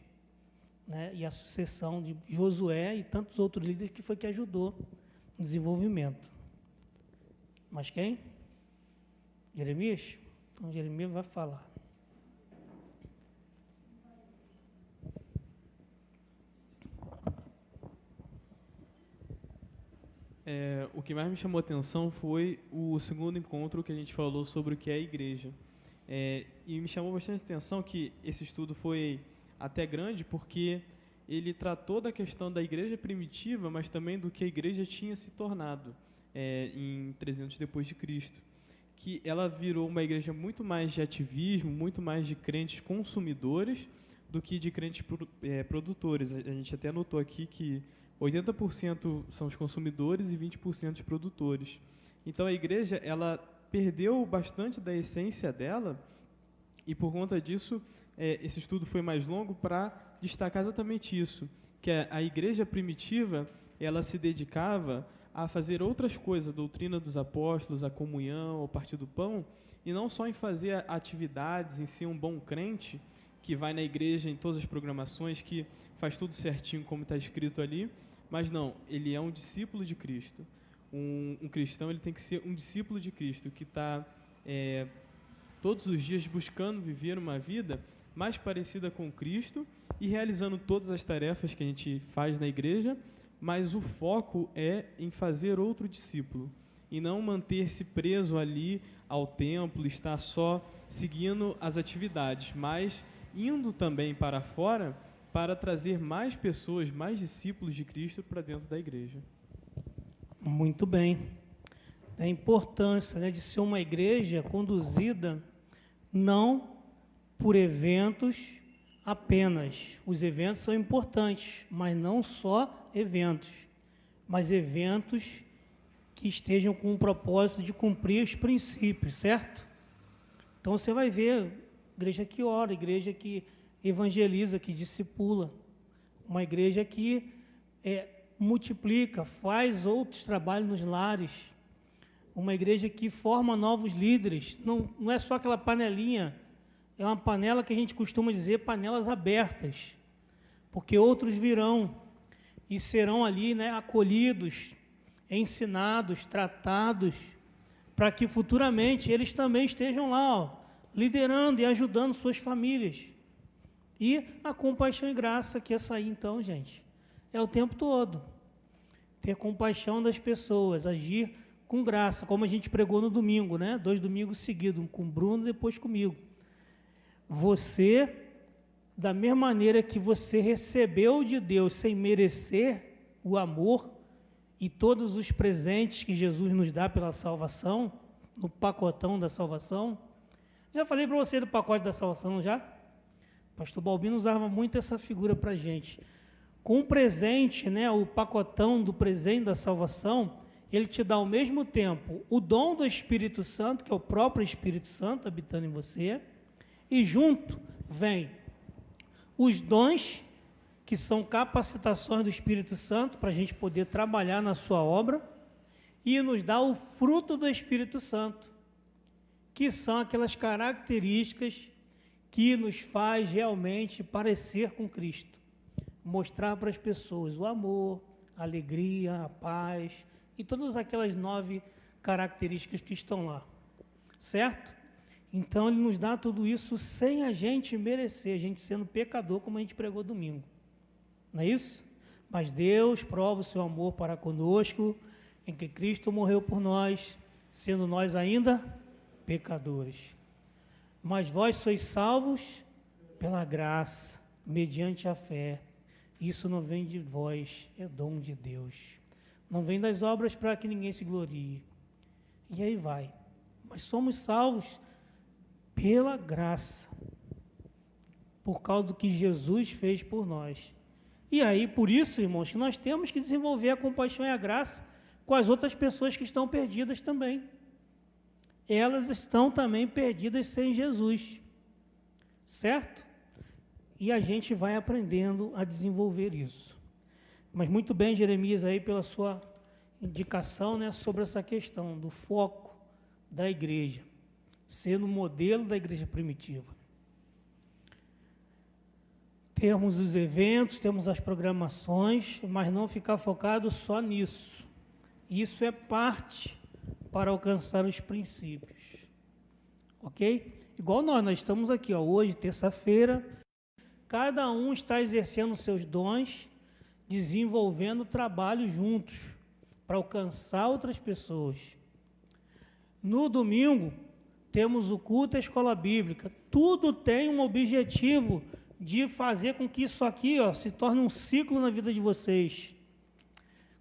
né? E a sucessão de Josué e tantos outros líderes que foi que ajudou no desenvolvimento. Mas quem? Jeremias? Então, Jeremias vai falar. O que mais me chamou a atenção foi o segundo encontro que a gente falou sobre o que é a igreja. E me chamou bastante atenção que esse estudo foi até grande, porque ele tratou da questão da igreja primitiva, mas também do que a igreja tinha se tornado em 300 depois de Cristo. Que ela virou uma igreja muito mais de ativismo, muito mais de crentes consumidores do que de crentes produtores. A gente até notou aqui que 80% são os consumidores e 20% os produtores. Então a igreja, ela perdeu bastante da essência dela, e por conta disso, esse estudo foi mais longo para destacar exatamente isso, que a igreja primitiva, ela se dedicava a fazer outras coisas, a doutrina dos apóstolos, a comunhão, o partir do pão, e não só em fazer atividades, em ser um bom crente, que vai na igreja em todas as programações, que faz tudo certinho como está escrito ali, mas não, ele é um discípulo de Cristo. Um cristão, ele tem que ser um discípulo de Cristo, que está todos os dias buscando viver uma vida mais parecida com Cristo e realizando todas as tarefas que a gente faz na igreja, mas o foco é em fazer outro discípulo e não manter-se preso ali ao templo, estar só seguindo as atividades, mas indo também para fora para trazer mais pessoas, mais discípulos de Cristo para dentro da igreja. Muito bem. A importância, né, de ser uma igreja conduzida não por eventos apenas. Os eventos são importantes, mas não só eventos, mas eventos que estejam com o propósito de cumprir os princípios, certo? Então você vai ver igreja que ora, igreja que evangeliza, que discipula, uma igreja que multiplica, faz outros trabalhos nos lares, uma igreja que forma novos líderes. Não é só aquela panelinha, é uma panela que a gente costuma dizer panelas abertas, porque outros virão e serão ali, né, acolhidos, ensinados, tratados, para que futuramente eles também estejam lá, liderando e ajudando suas famílias. E a compaixão e graça, que essa aí então, gente, é o tempo todo. Ter compaixão das pessoas, agir com graça, como a gente pregou no domingo, né? 2 domingos seguidos, um com o Bruno e depois comigo. Você, da mesma maneira que você recebeu de Deus sem merecer o amor e todos os presentes que Jesus nos dá pela salvação, no pacotão da salvação. Já falei para você do pacote da salvação, já? O pastor Balbino usava muito essa figura para a gente. Com o presente, né, o pacotão do presente da salvação, ele te dá ao mesmo tempo o dom do Espírito Santo, que é o próprio Espírito Santo habitando em você, e junto vem os dons, que são capacitações do Espírito Santo para a gente poder trabalhar na sua obra, e nos dá o fruto do Espírito Santo, que são aquelas características que nos faz realmente parecer com Cristo. Mostrar para as pessoas o amor, a alegria, a paz e todas aquelas 9 características que estão lá. Certo? Então ele nos dá tudo isso sem a gente merecer, a gente sendo pecador, como a gente pregou domingo. Não é isso? Mas Deus prova o seu amor para conosco, em que Cristo morreu por nós, sendo nós ainda pecadores. Mas vós sois salvos pela graça, mediante a fé. Isso não vem de vós, é dom de Deus. Não vem das obras para que ninguém se glorie. E aí vai. Mas somos salvos pela graça, por causa do que Jesus fez por nós. E aí, por isso, irmãos, que nós temos que desenvolver a compaixão e a graça com as outras pessoas que estão perdidas também. elas estão também perdidas sem Jesus, certo? E a gente vai aprendendo a desenvolver isso. Mas muito bem, Jeremias, aí pela sua indicação, né, sobre essa questão do foco da igreja, sendo o modelo da igreja primitiva. Temos os eventos, temos as programações, mas não ficar focado só nisso. Isso é parte para alcançar os princípios. Ok? Igual nós estamos aqui, ó, hoje, terça-feira, cada um está exercendo seus dons, desenvolvendo trabalho juntos, para alcançar outras pessoas. No domingo, temos o culto à escola bíblica. Tudo tem um objetivo de fazer com que isso aqui, ó, se torne um ciclo na vida de vocês.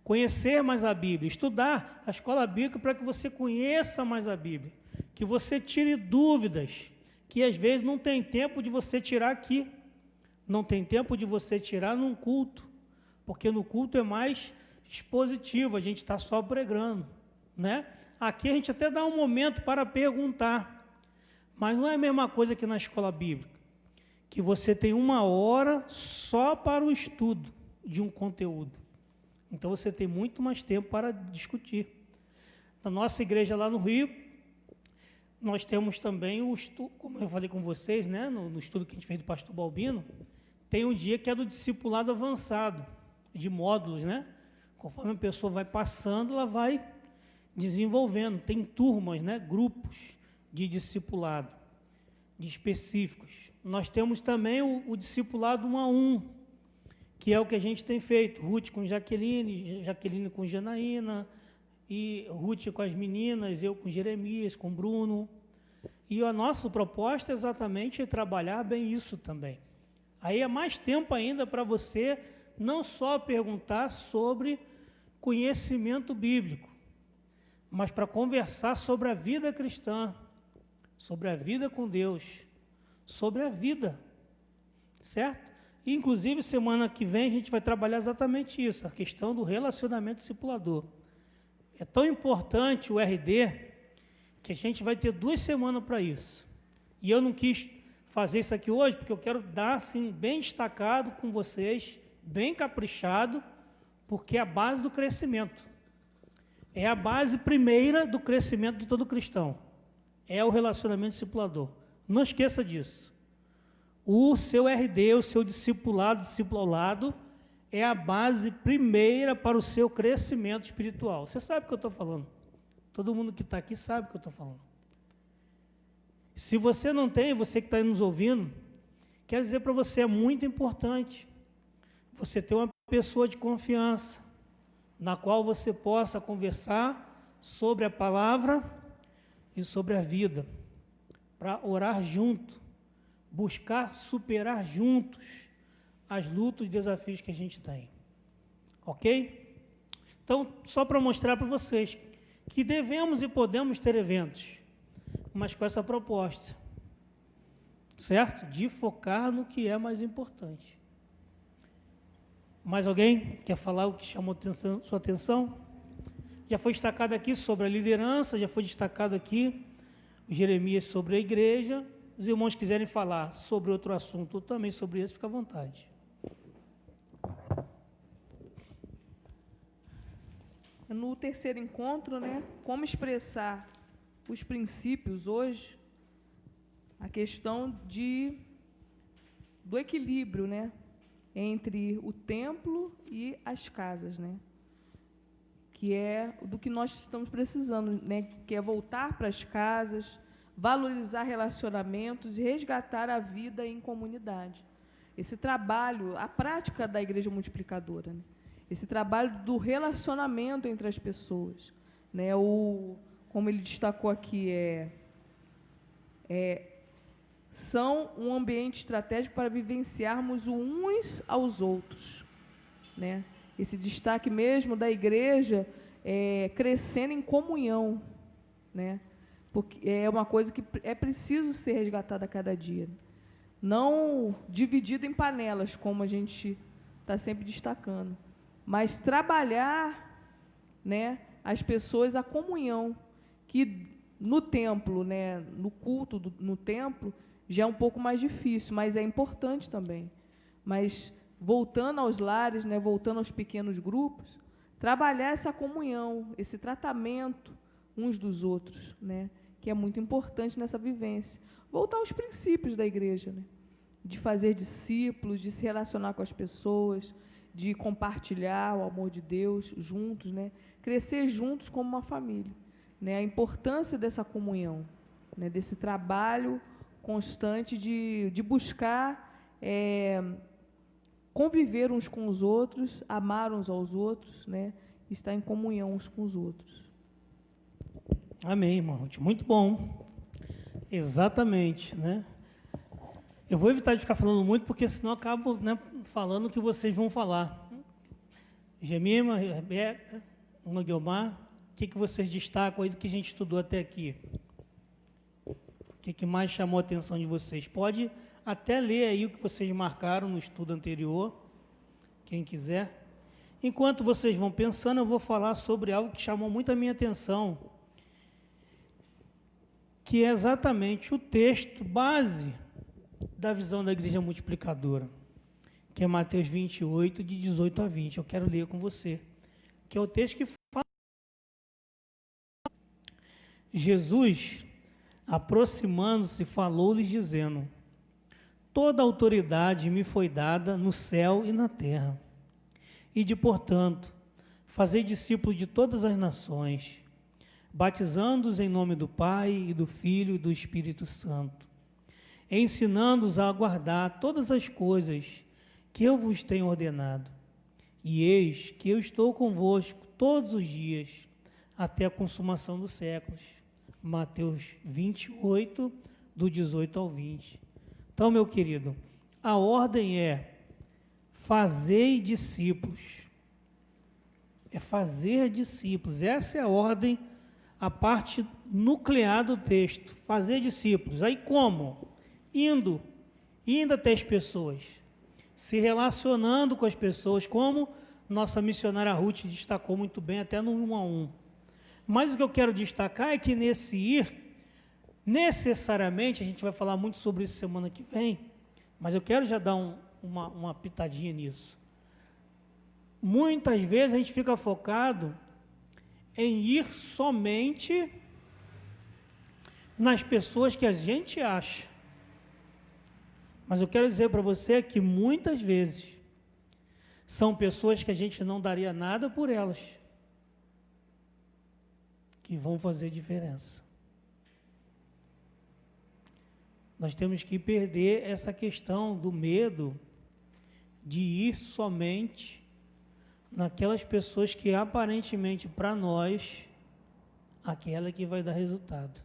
Conhecer mais a Bíblia, estudar a escola bíblica para que você conheça mais a Bíblia, que você tire dúvidas, que às vezes não tem tempo de você tirar aqui, não tem tempo de você tirar num culto, porque no culto é mais expositivo, a gente está só pregando, né? Aqui a gente até dá um momento para perguntar, mas não é a mesma coisa que na escola bíblica, que você tem 1 hora só para o estudo de um conteúdo. Então você tem muito mais tempo para discutir. Na nossa igreja lá no Rio, nós temos também o estudo, como eu falei com vocês, né, no estudo que a gente fez do pastor Balbino, tem um dia que é do discipulado avançado, de módulos, né? Conforme a pessoa vai passando, ela vai desenvolvendo. Tem turmas, né, grupos de discipulado, de específicos. Nós temos também o discipulado 1 a 1, que é o que a gente tem feito. Ruth com Jaqueline, Jaqueline com Janaína, e Ruth com as meninas, eu com Jeremias, com Bruno. E a nossa proposta é exatamente trabalhar bem isso também. Aí é mais tempo ainda para você não só perguntar sobre conhecimento bíblico, mas para conversar sobre a vida cristã, sobre a vida com Deus, sobre a vida, certo? E, inclusive, semana que vem a gente vai trabalhar exatamente isso, a questão do relacionamento discipulador. É tão importante o RD que a gente vai ter 2 semanas para isso. E eu não quis fazer isso aqui hoje, porque eu quero dar assim, bem destacado com vocês, bem caprichado, porque é a base do crescimento. É a base primeira do crescimento de todo cristão. É o relacionamento discipulador. Não esqueça disso. O seu RD, o seu discipulado, é a base primeira para o seu crescimento espiritual. Você sabe o que eu estou falando. Todo mundo que está aqui sabe o que eu estou falando. Se você não tem, você que está nos ouvindo, quero dizer para você, é muito importante você ter uma pessoa de confiança, na qual você possa conversar sobre a palavra e sobre a vida, para orar junto, buscar superar juntos as lutas e desafios que a gente tem. Ok? Então, só para mostrar para vocês que devemos e podemos ter eventos, mas com essa proposta, certo? De focar no que é mais importante. Mais alguém quer falar o que chamou sua atenção? Já foi destacado aqui sobre a liderança, já foi destacado aqui o Jeremias sobre a igreja. Os irmãos quiserem falar sobre outro assunto ou também sobre esse, fica à vontade. No terceiro encontro, né, como expressar os princípios hoje, a questão do equilíbrio, né, entre o templo e as casas, né, que é do que nós estamos precisando, né, que é voltar para as casas, valorizar relacionamentos e resgatar a vida em comunidade. Esse trabalho, a prática da igreja multiplicadora, né, esse trabalho do relacionamento entre as pessoas, né, como ele destacou aqui, são um ambiente estratégico para vivenciarmos uns aos outros, né? Esse destaque mesmo da igreja crescendo em comunhão, né? Porque é uma coisa que é preciso ser resgatada a cada dia, não dividido em panelas, como a gente está sempre destacando, mas trabalhar, né, as pessoas, a comunhão, que no templo, né, no culto no templo, já é um pouco mais difícil, mas é importante também. Mas voltando aos lares, né, voltando aos pequenos grupos, trabalhar essa comunhão, esse tratamento uns dos outros, né, que é muito importante nessa vivência. Voltar aos princípios da igreja, né, de fazer discípulos, de se relacionar com as pessoas, de compartilhar o amor de Deus juntos, né, crescer juntos como uma família, né, a importância dessa comunhão, né, desse trabalho constante de buscar conviver uns com os outros, amar uns aos outros, né, estar em comunhão uns com os outros. Amém, irmão. Muito bom. Exatamente, né? Eu vou evitar de ficar falando muito, porque senão eu acabo, né, falando o que vocês vão falar. Gemima, Rebeca, Guilmar, o que vocês destacam aí do que a gente estudou até aqui? O que mais chamou a atenção de vocês? Pode até ler aí o que vocês marcaram no estudo anterior, quem quiser. Enquanto vocês vão pensando, eu vou falar sobre algo que chamou muito a minha atenção, que é exatamente o texto base da visão da igreja multiplicadora, que é Mateus 28, de 18 a 20. Eu quero ler com você, que é o texto que fala. Jesus, aproximando-se, falou-lhes dizendo: toda autoridade me foi dada no céu e na terra. Ide, portanto, fazei discípulos de todas as nações, batizando-os em nome do Pai e do Filho e do Espírito Santo, ensinando-os a guardar todas as coisas que eu vos tenho ordenado. E eis que eu estou convosco todos os dias, até a consumação dos séculos. Mateus 28, do 18 ao 20. Então, meu querido, a ordem é: fazei discípulos. É fazer discípulos. Essa é a ordem, a parte nuclear do texto. Fazer discípulos. Aí como? Indo até as pessoas, se relacionando com as pessoas, como nossa missionária Ruth destacou muito bem, até no 1 a 1. Mas o que eu quero destacar é que nesse ir, necessariamente, a gente vai falar muito sobre isso semana que vem, mas eu quero já dar uma pitadinha nisso. Muitas vezes a gente fica focado em ir somente nas pessoas que a gente acha. Mas eu quero dizer para você que muitas vezes são pessoas que a gente não daria nada por elas, que vão fazer diferença. Nós temos que perder essa questão do medo de ir somente naquelas pessoas que aparentemente para nós, aquela que vai dar resultado.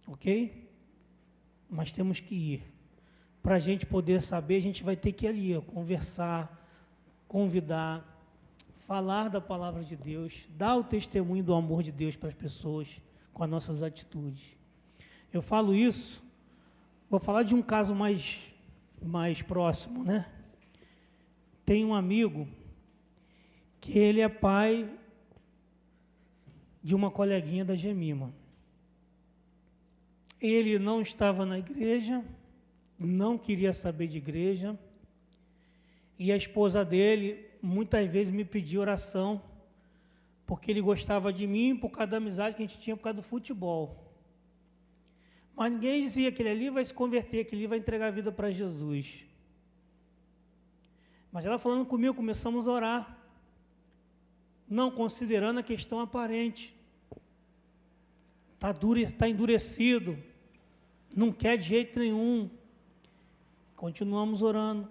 Ok? Mas temos que ir. Para a gente poder saber, a gente vai ter que ir ali, conversar, convidar, falar da palavra de Deus, dar o testemunho do amor de Deus para as pessoas com as nossas atitudes. Eu falo isso, vou falar de um caso mais próximo, né? Tem um amigo que ele é pai de uma coleguinha da Gemima. Ele não estava na igreja, não queria saber de igreja, e a esposa dele muitas vezes me pedia oração, porque ele gostava de mim por causa da amizade que a gente tinha por causa do futebol. Mas ninguém dizia que ele ali vai se converter, que ele vai entregar a vida para Jesus. Mas ela falando comigo, começamos a orar, não considerando a questão aparente. Está endurecido, não quer de jeito nenhum. Continuamos orando.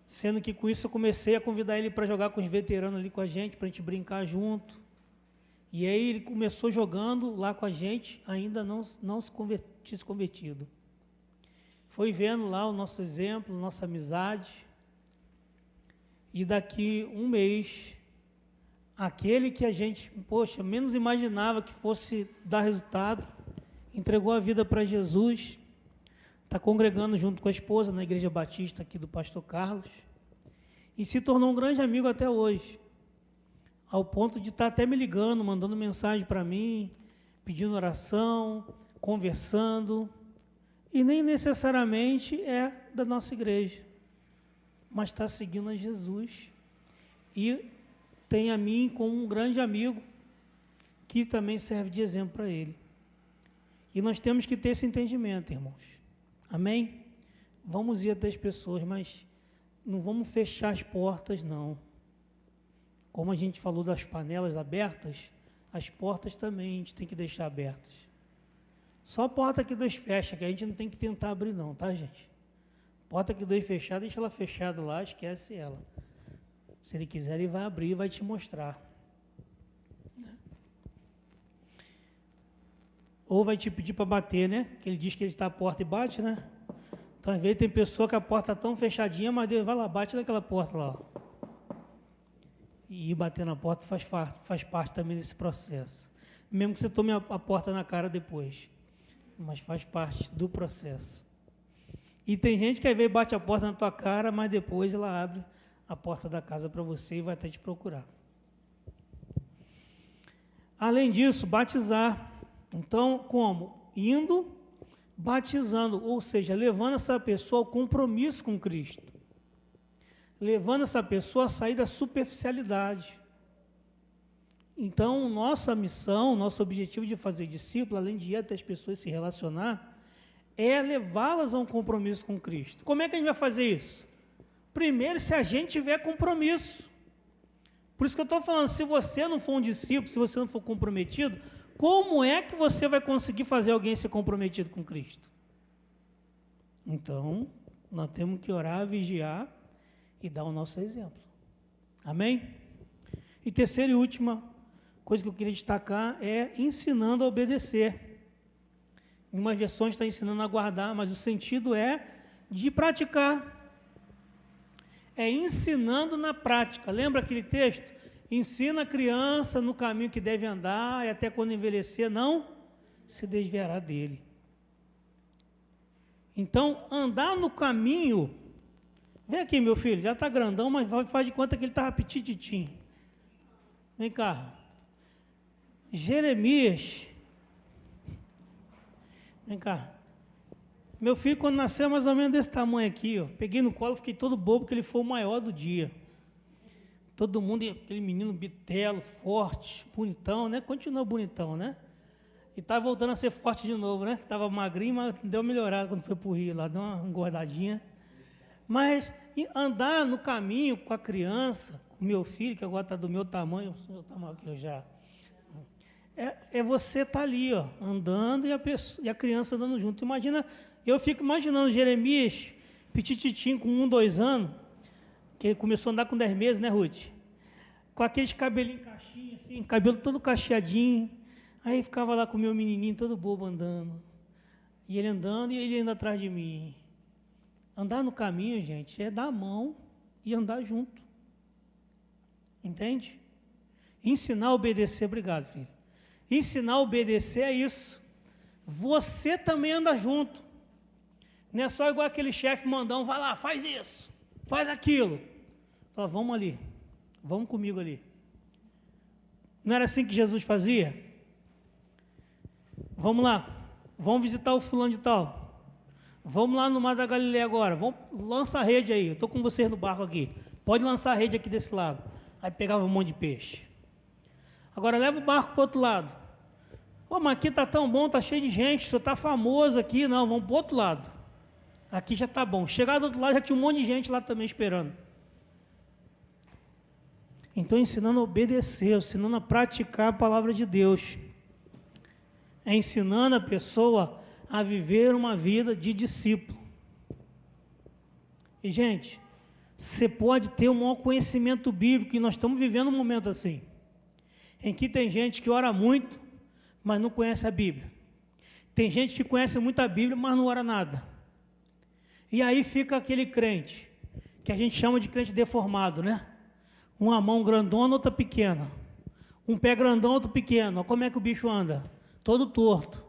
Sendo que com isso eu comecei a convidar ele para jogar com os veteranos ali com a gente, para a gente brincar junto. E aí ele começou jogando lá com a gente, ainda não tinha se convertido. Foi vendo lá o nosso exemplo, nossa amizade. E daqui um mês, aquele que a gente, menos imaginava que fosse dar resultado, entregou a vida para Jesus, está congregando junto com a esposa na Igreja Batista aqui do Pastor Carlos, e se tornou um grande amigo até hoje. ao ponto de estar até me ligando, mandando mensagem para mim, pedindo oração, conversando, e nem necessariamente é da nossa igreja, mas está seguindo a Jesus e tem a mim como um grande amigo que também serve de exemplo para ele. E nós temos que ter esse entendimento, irmãos. Amém? Vamos ir até as pessoas, mas não vamos fechar as portas, não. Como a gente falou das panelas abertas, as portas também a gente tem que deixar abertas. Só a porta que Deus fecha, que a gente não tem que tentar abrir não, tá, gente? Porta que Deus fechar, deixa ela fechada lá, esquece ela. Se Ele quiser, Ele vai abrir e vai te mostrar. Ou vai te pedir para bater, né? Que Ele diz que Ele está à porta e bate, né? Então, às vezes tem pessoa que a porta está tão fechadinha, mas Deus vai lá, bate naquela porta lá. Ó. E ir bater na porta faz parte também desse processo. Mesmo que você tome a porta na cara depois. Mas faz parte do processo. E tem gente que às vezes bate a porta na tua cara, mas depois ela abre a porta da casa para você e vai até te procurar. Além disso, batizar. Então, como? Indo, batizando, ou seja, levando essa pessoa ao compromisso com Cristo. Levando essa pessoa a sair da superficialidade. Então, nossa missão, nosso objetivo de fazer discípulo, além de ir até as pessoas se relacionar, é levá-las a um compromisso com Cristo. Como é que a gente vai fazer isso? Primeiro, se a gente tiver compromisso. Por isso que eu estou falando, se você não for um discípulo, se você não for comprometido, como é que você vai conseguir fazer alguém ser comprometido com Cristo? Então, nós temos que orar, vigiar e dar o nosso exemplo. Amém? E terceira e última coisa que eu queria destacar é ensinando a obedecer. Em umas versões está ensinando a guardar, mas o sentido é de praticar. É ensinando na prática. Lembra aquele texto? Ensina a criança no caminho que deve andar e até quando envelhecer não se desviará dele. Então, andar no caminho... Vem aqui, meu filho, já está grandão, mas faz de conta que ele estava petititinho. Vem cá. Jeremias. Vem cá. Meu filho, quando nasceu, mais ou menos desse tamanho aqui, ó. Peguei no colo, fiquei todo bobo, porque ele foi o maior do dia. Todo mundo, aquele menino bitelo, forte, bonitão, né? Continua bonitão, né? E está voltando a ser forte de novo, né? Estava magrinho, mas deu uma melhorada quando foi para o Rio lá, deu uma engordadinha. Mas andar no caminho com a criança, com o meu filho, que agora está do meu tamanho que eu já... É você estar ali, ó, andando e a criança andando junto. Imagina, eu fico imaginando Jeremias, petititinho, com 1, 2 anos, que ele começou a andar com 10 meses, né, Ruth? Com aqueles cabelinhos caixinhos, assim, cabelo todo cacheadinho. Aí ficava lá com o meu menininho todo bobo andando. E ele andando e ele indo atrás de mim. Andar no caminho, gente, é dar a mão e andar junto. Entende? Ensinar a obedecer, obrigado, filho. Ensinar a obedecer é isso. Você também anda junto. Não é só igual aquele chefe mandão, vai lá, faz isso, faz aquilo. Fala, vamos ali, vamos comigo ali. Não era assim que Jesus fazia? Vamos lá, vamos visitar o fulano de tal. Vamos lá no Mar da Galileia agora, vamos lançar a rede aí, eu estou com vocês no barco aqui. Pode lançar a rede aqui desse lado. Aí pegava um monte de peixe. Agora leva o barco para o outro lado. Pô, mas aqui está tão bom, está cheio de gente, o senhor está famoso aqui. Não, vamos para o outro lado. Aqui já está bom. Chegar do outro lado já tinha um monte de gente lá também esperando. Então, ensinando a obedecer, ensinando a praticar a palavra de Deus. É ensinando a pessoa a viver uma vida de discípulo. E, gente, você pode ter um maior conhecimento bíblico, e nós estamos vivendo um momento assim, em que tem gente que ora muito, mas não conhece a Bíblia. Tem gente que conhece muito a Bíblia, mas não ora nada. E aí fica aquele crente, que a gente chama de crente deformado, né? Uma mão grandona, outra pequena. Um pé grandão, outro pequeno. Olha como é que o bicho anda? Todo torto.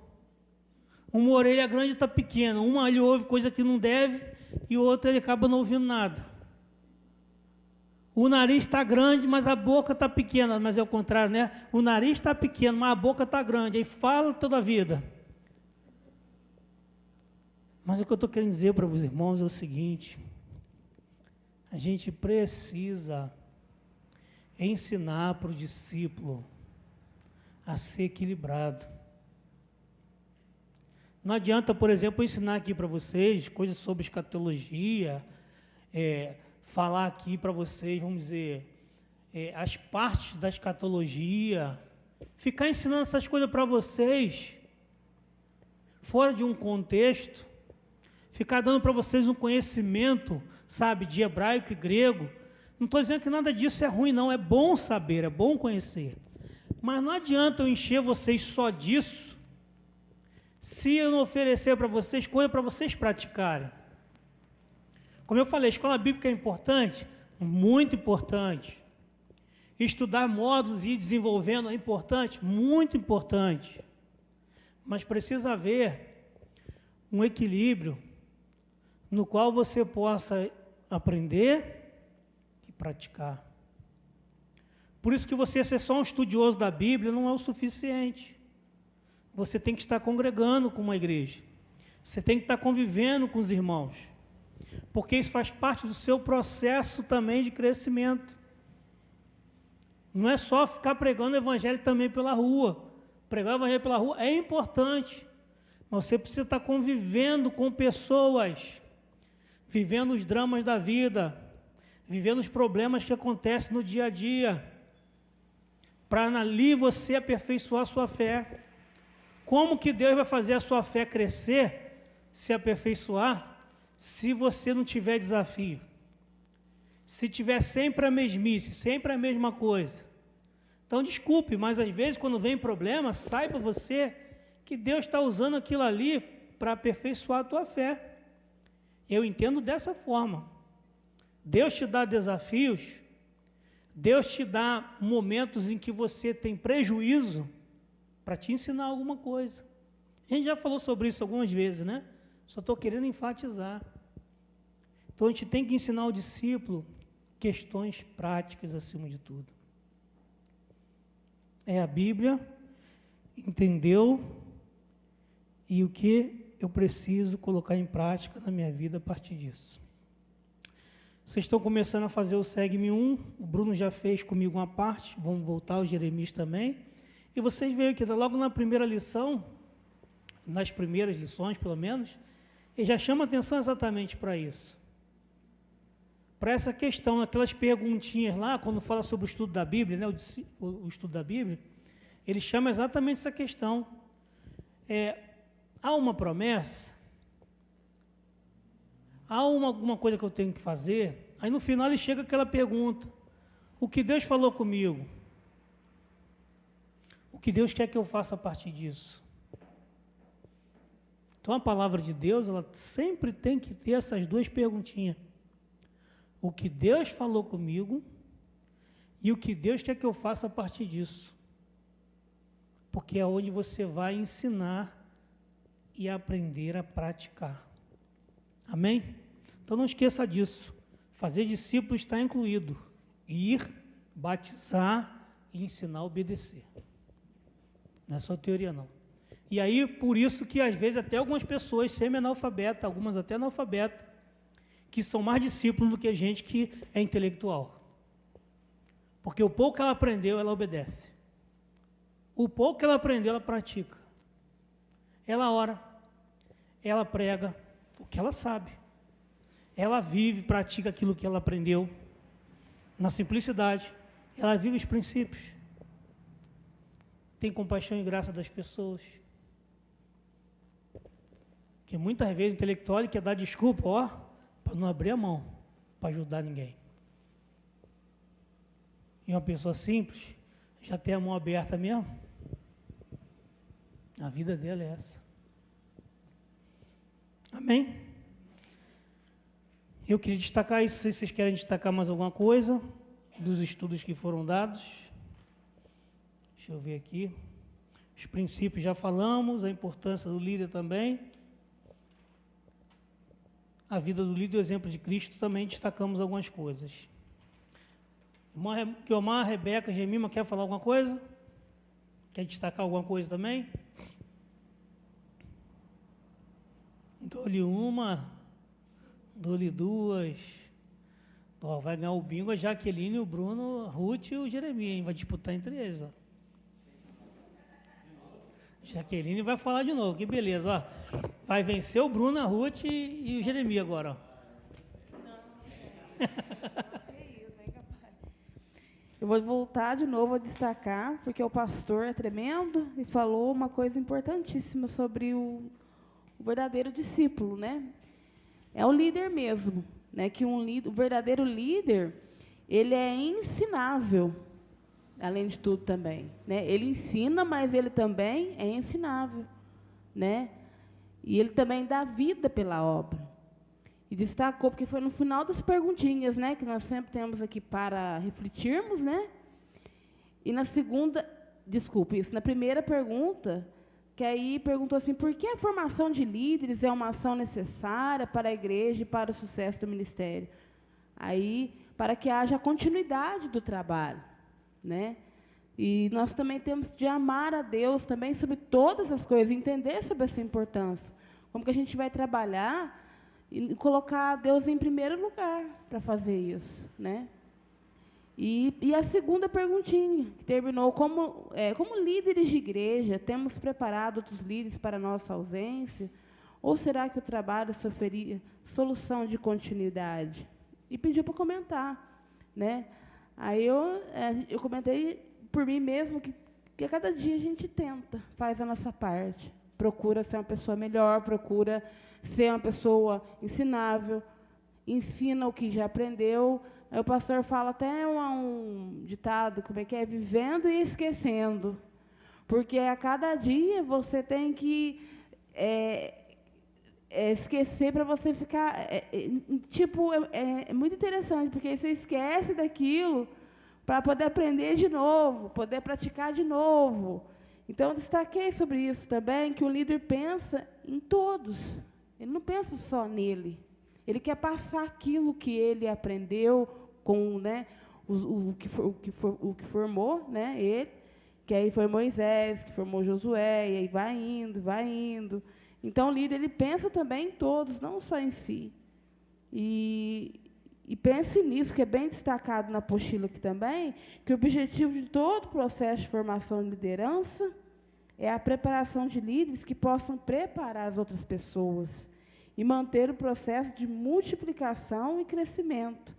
Uma orelha grande e outra pequena. Uma ele ouve coisa que não deve, e outra ele acaba não ouvindo nada. O nariz está grande, mas a boca está pequena. Mas é o contrário, né? O nariz está pequeno, mas a boca está grande. Aí fala toda a vida. Mas o que eu estou querendo dizer para os irmãos é o seguinte: a gente precisa ensinar para o discípulo a ser equilibrado. Não adianta, por exemplo, ensinar aqui para vocês coisas sobre escatologia, falar aqui para vocês, vamos dizer, as partes da escatologia, ficar ensinando essas coisas para vocês, fora de um contexto, ficar dando para vocês um conhecimento, sabe, de hebraico e grego. Não estou dizendo que nada disso é ruim, não, é bom saber, é bom conhecer. Mas não adianta eu encher vocês só disso, se eu não oferecer para vocês coisa para vocês praticarem. Como eu falei, a escola bíblica é importante, muito importante. Estudar módulos e ir desenvolvendo é importante, muito importante. Mas precisa haver um equilíbrio no qual você possa aprender e praticar. Por isso que você ser só um estudioso da Bíblia não é o suficiente. Você tem que estar congregando com uma igreja. Você tem que estar convivendo com os irmãos. Porque isso faz parte do seu processo também de crescimento. Não é só ficar pregando o evangelho também pela rua. Pregar o evangelho pela rua é importante. Mas você precisa estar convivendo com pessoas, vivendo os dramas da vida, vivendo os problemas que acontecem no dia a dia, para ali você aperfeiçoar a sua fé. Como que Deus vai fazer a sua fé crescer, se aperfeiçoar, se você não tiver desafio? Se tiver sempre a mesmice, sempre a mesma coisa. Então desculpe, mas às vezes quando vem problema, saiba você que Deus está usando aquilo ali para aperfeiçoar a tua fé. Eu entendo dessa forma. Deus te dá desafios, Deus te dá momentos em que você tem prejuízo para te ensinar alguma coisa. A gente já falou sobre isso algumas vezes, né? Só estou querendo enfatizar. Então a gente tem que ensinar ao discípulo questões práticas acima de tudo. É a Bíblia, entendeu? E o que eu preciso colocar em prática na minha vida a partir disso. Vocês estão começando a fazer o Segue-me 1, o Bruno já fez comigo uma parte, vamos voltar, o Jeremias também. E vocês veem que logo na primeira lição, nas primeiras lições pelo menos, ele já chama atenção exatamente para isso. Para essa questão, aquelas perguntinhas lá, quando fala sobre o estudo da Bíblia, né, o estudo da Bíblia, ele chama exatamente essa questão. Há uma promessa? Há alguma coisa que eu tenho que fazer? Aí no final ele chega aquela pergunta: o que Deus falou comigo? O que Deus quer que eu faça a partir disso? Então a palavra de Deus, ela sempre tem que ter essas duas perguntinhas. O que Deus falou comigo e o que Deus quer que eu faça a partir disso. Porque é onde você vai ensinar e aprender a praticar. Amém? Então não esqueça disso. Fazer discípulo está incluído. Ir, batizar e ensinar a obedecer. Não é só teoria, não. E aí, por isso que às vezes até algumas pessoas semi-analfabetas, algumas até analfabetas, que são mais discípulos do que gente que é intelectual. Porque o pouco que ela aprendeu, ela obedece. O pouco que ela aprendeu, ela pratica. Ela ora, ela prega o que ela sabe. Ela vive, pratica aquilo que ela aprendeu na simplicidade. Ela vive os princípios. Tem compaixão e graça das pessoas. Porque muitas vezes o intelectual ele quer dar desculpa, para não abrir a mão, para ajudar ninguém. E uma pessoa simples, já tem a mão aberta mesmo. A vida dela é essa. Amém? Eu queria destacar isso. Não sei se vocês querem destacar mais alguma coisa dos estudos que foram dados. Deixa eu ver aqui. Os princípios já falamos, a importância do líder também. A vida do líder, o exemplo de Cristo, também destacamos algumas coisas. Guiomar, Rebeca, Gemima, quer falar alguma coisa? Quer destacar alguma coisa também? Dou-lhe uma, dou-lhe duas. Ó, vai ganhar o bingo a Jaqueline, o Bruno, a Ruth e o Jeremias, hein? Vai disputar entre eles, ó. Jaqueline vai falar de novo, que beleza, ó. Vai vencer o Bruno, a Ruth e o Jeremias agora, ó. Eu vou voltar de novo a destacar, porque o pastor é tremendo e falou uma coisa importantíssima sobre o verdadeiro discípulo, né? É o líder mesmo, né? Que o verdadeiro líder, ele é ensinável, além de tudo também, né? Ele ensina, mas ele também é ensinável, né? E ele também dá vida pela obra. E destacou, porque foi no final das perguntinhas, né, que nós sempre temos aqui para refletirmos, né? E na primeira pergunta, que aí perguntou assim, por que a formação de líderes é uma ação necessária para a igreja e para o sucesso do ministério? Aí, para que haja continuidade do trabalho, né? E nós também temos de amar a Deus também sobre todas as coisas, entender sobre essa importância. Como que a gente vai trabalhar e colocar Deus em primeiro lugar para fazer isso, né? E a segunda perguntinha, que terminou, como líderes de igreja, temos preparado outros líderes para a nossa ausência? Ou será que o trabalho sofreria solução de continuidade? E pediu para comentar, né? Aí eu comentei por mim mesmo que a cada dia a gente tenta, faz a nossa parte, procura ser uma pessoa melhor, procura ser uma pessoa ensinável, ensina o que já aprendeu. Aí o pastor fala até um ditado, como é que é? Vivendo e esquecendo. Porque a cada dia você tem que esquecer para você ficar... É muito interessante, porque aí você esquece daquilo para poder aprender de novo, poder praticar de novo. Então, eu destaquei sobre isso também, que o líder pensa em todos. Ele não pensa só nele. Ele quer passar aquilo que ele aprendeu com, né, o que formou, né, ele, que aí foi Moisés, que formou Josué, e aí vai indo. Então, o líder, ele pensa também em todos, não só em si. E pense nisso, que é bem destacado na apostila aqui também, que o objetivo de todo o processo de formação de liderança é a preparação de líderes que possam preparar as outras pessoas e manter o processo de multiplicação e crescimento.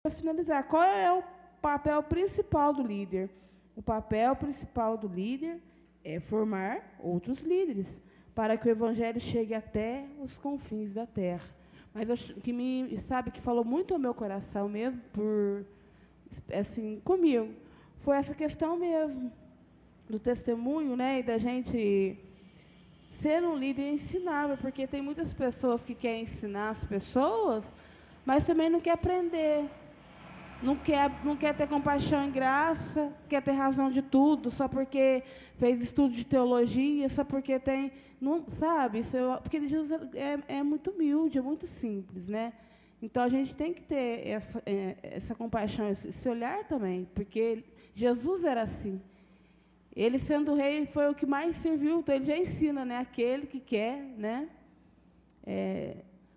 Para finalizar, qual é o papel principal do líder? O papel principal do líder é formar outros líderes, para que o evangelho chegue até os confins da terra. Mas que falou muito ao meu coração mesmo, comigo, foi essa questão mesmo do testemunho, né, e da gente ser um líder ensinável, porque tem muitas pessoas que querem ensinar as pessoas, mas também não quer aprender, não quer ter compaixão e graça, quer ter razão de tudo, só porque fez estudo de teologia, só porque tem... Não, sabe? Porque Jesus é muito humilde, é muito simples, né? Então, a gente tem que ter essa compaixão, esse olhar também, porque Jesus era assim. Ele, sendo rei, foi o que mais serviu, então ele já ensina, né? Aquele que quer, né?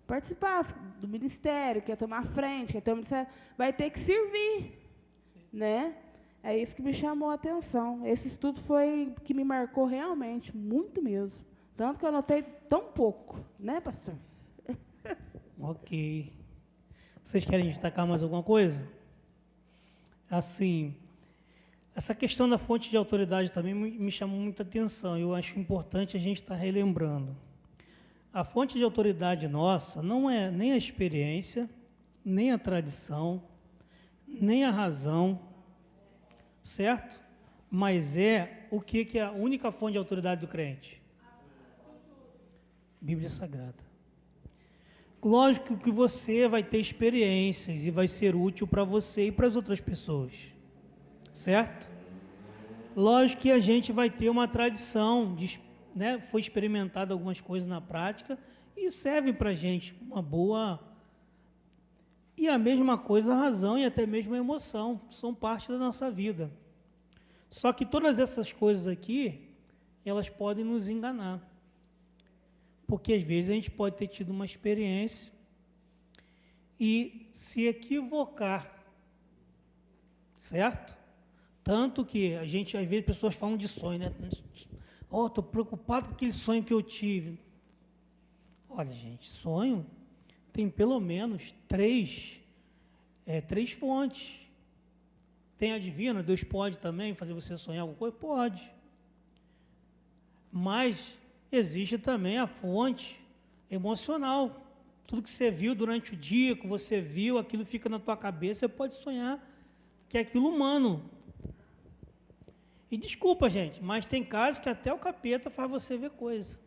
Participar do ministério, quer tomar frente, quer ter um ministério, vai ter que servir, né? É isso que me chamou a atenção. Esse estudo foi que me marcou realmente, muito mesmo. Tanto que eu anotei tão pouco, né, pastor? Ok. Vocês querem destacar mais alguma coisa? Assim, essa questão da fonte de autoridade também me chamou muita atenção. Eu acho importante a gente estar relembrando. A fonte de autoridade nossa não é nem a experiência, nem a tradição, nem a razão, certo? Mas é o que é a única fonte de autoridade do crente? Bíblia Sagrada. Lógico que você vai ter experiências e vai ser útil para você e para as outras pessoas, certo? Lógico que a gente vai ter uma tradição, né? Foi experimentado algumas coisas na prática e servem para a gente uma boa E a mesma coisa a razão e até mesmo a emoção, são parte da nossa vida. Só que todas essas coisas aqui, elas podem nos enganar. Porque às vezes a gente pode ter tido uma experiência e se equivocar, certo? Tanto que a gente, às vezes, pessoas falam de sonho, né? Estou preocupado com aquele sonho que eu tive. Olha, gente, sonho tem pelo menos três fontes. Tem a divina, Deus pode também fazer você sonhar alguma coisa? Pode. Mas existe também a fonte emocional. Tudo que você viu durante o dia, que você viu, aquilo fica na tua cabeça, você pode sonhar que é aquilo humano. E desculpa, gente, mas tem casos que até o capeta faz você ver coisa.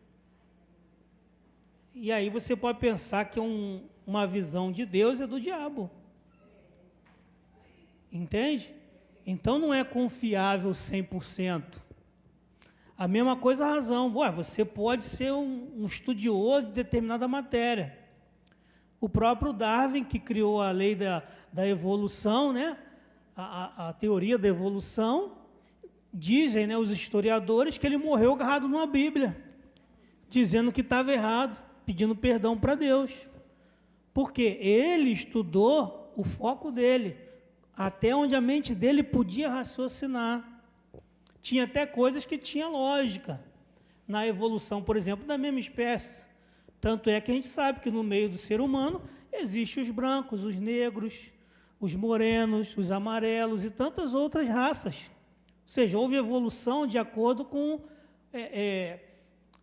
E aí você pode pensar que uma visão de Deus é do diabo. Entende? Então não é confiável 100%. A mesma coisa a razão. Você pode ser um estudioso de determinada matéria. O próprio Darwin, que criou a lei da evolução, né? A teoria da evolução, dizem, né, os historiadores, que ele morreu agarrado numa Bíblia, dizendo que estava errado, pedindo perdão para Deus. Porque ele estudou o foco dele, até onde a mente dele podia raciocinar. Tinha até coisas que tinha lógica na evolução, por exemplo, da mesma espécie. Tanto é que a gente sabe que no meio do ser humano existem os brancos, os negros, os morenos, os amarelos e tantas outras raças. Ou seja, houve evolução de acordo com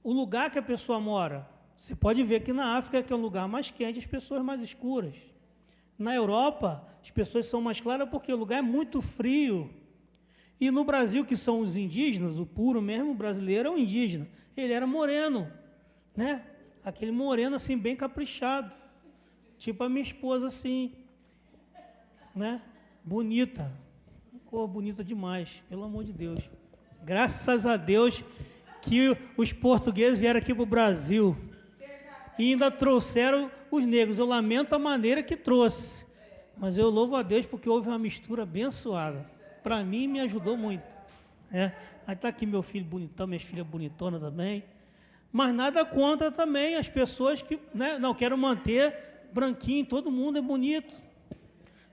o lugar que a pessoa mora. Você pode ver que na África, que é um lugar mais quente, as pessoas mais escuras. Na Europa, as pessoas são mais claras porque o lugar é muito frio. E no Brasil, que são os indígenas, o puro mesmo brasileiro é um indígena. Ele era moreno, né? Aquele moreno assim, bem caprichado. Tipo a minha esposa assim, né? Bonita. Cor bonita demais, pelo amor de Deus. Graças a Deus que os portugueses vieram aqui para o Brasil e ainda trouxeram os negros. Eu lamento a maneira que trouxe, mas eu louvo a Deus porque houve uma mistura abençoada. Para mim, me ajudou muito. Aí está aqui meu filho bonitão, minha filha bonitona também. Mas nada contra também as pessoas que, né, não quero manter branquinho, todo mundo é bonito.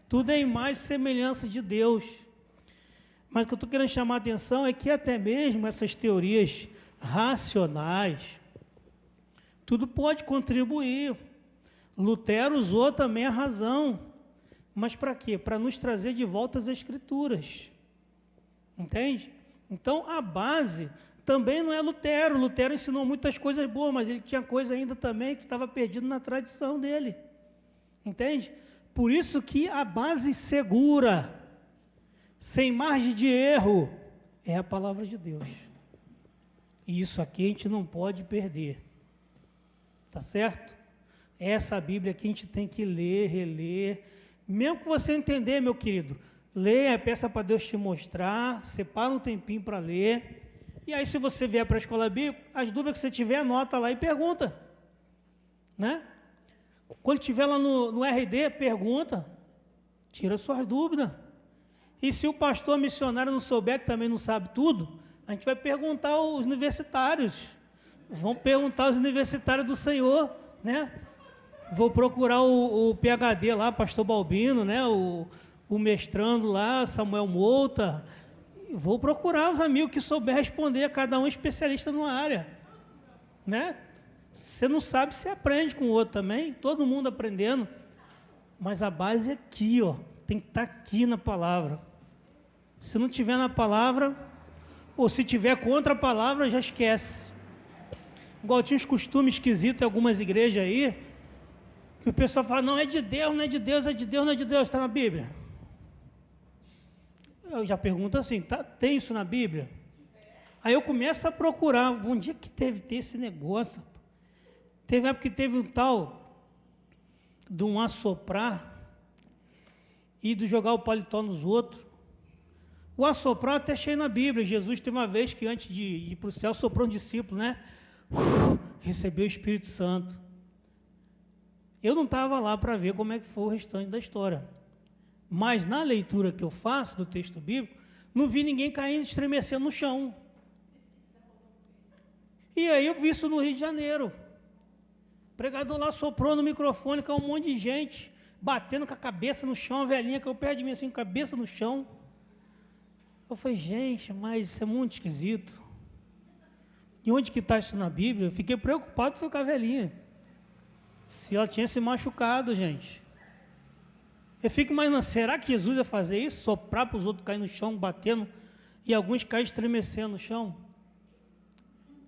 Tudo é imagem e semelhança de Deus. Mas o que eu estou querendo chamar a atenção é que até mesmo essas teorias racionais, tudo pode contribuir. Lutero usou também a razão. Mas para quê? Para nos trazer de volta as Escrituras. Entende? Então, a base também não é Lutero. Lutero ensinou muitas coisas boas, mas ele tinha coisa ainda também que estava perdido na tradição dele. Entende? Por isso que a base segura, sem margem de erro, é a palavra de Deus. E isso aqui a gente não pode perder. Tá certo? Essa Bíblia aqui a gente tem que ler, reler. Mesmo que você entender, meu querido, leia, peça para Deus te mostrar, separa um tempinho para ler. E aí, se você vier para a escola bíblica, as dúvidas que você tiver, anota lá e pergunta. Né? Quando estiver lá no RD, pergunta. Tira suas dúvidas. E se o pastor missionário não souber, que também não sabe tudo, a gente vai perguntar aos universitários. Vão perguntar aos universitários do Senhor, né? Vou procurar o PhD lá, pastor Balbino, né? O mestrando lá, Samuel Mouta. Vou procurar os amigos que souber responder, cada um especialista numa área, né? Você não sabe, você aprende com o outro também, todo mundo aprendendo. Mas a base é aqui, ó. Tem que estar aqui na palavra. Se não tiver na palavra, ou se tiver contra a palavra, já esquece. Igual tinha uns costumes esquisitos em algumas igrejas aí, que o pessoal fala, não é de Deus, não é de Deus, é de Deus, não é de Deus, está na Bíblia. Eu já pergunto assim, tem isso na Bíblia? Aí eu começo a procurar, um dia que teve esse negócio. Teve época que teve um tal de um assoprar e de jogar o paletó nos outros. O assoprar até achei na Bíblia. Jesus teve uma vez que antes de ir para o céu, soprou um discípulo, né? Recebeu o Espírito Santo. Eu não estava lá para ver como é que foi o restante da história. Mas na leitura que eu faço do texto bíblico, não vi ninguém caindo, estremecendo no chão. E aí eu vi isso no Rio de Janeiro. O pregador lá soprou no microfone, caiu um monte de gente, batendo com a cabeça no chão, a velhinha caiu perto de mim assim, cabeça no chão. Eu falei, gente, mas isso é muito esquisito. E onde que está isso na Bíblia? Eu fiquei preocupado com a velhinha. Se ela tinha se machucado, gente. Eu fico imaginando, será que Jesus ia fazer isso? Soprar para os outros cair no chão, batendo, e alguns caem estremecendo no chão?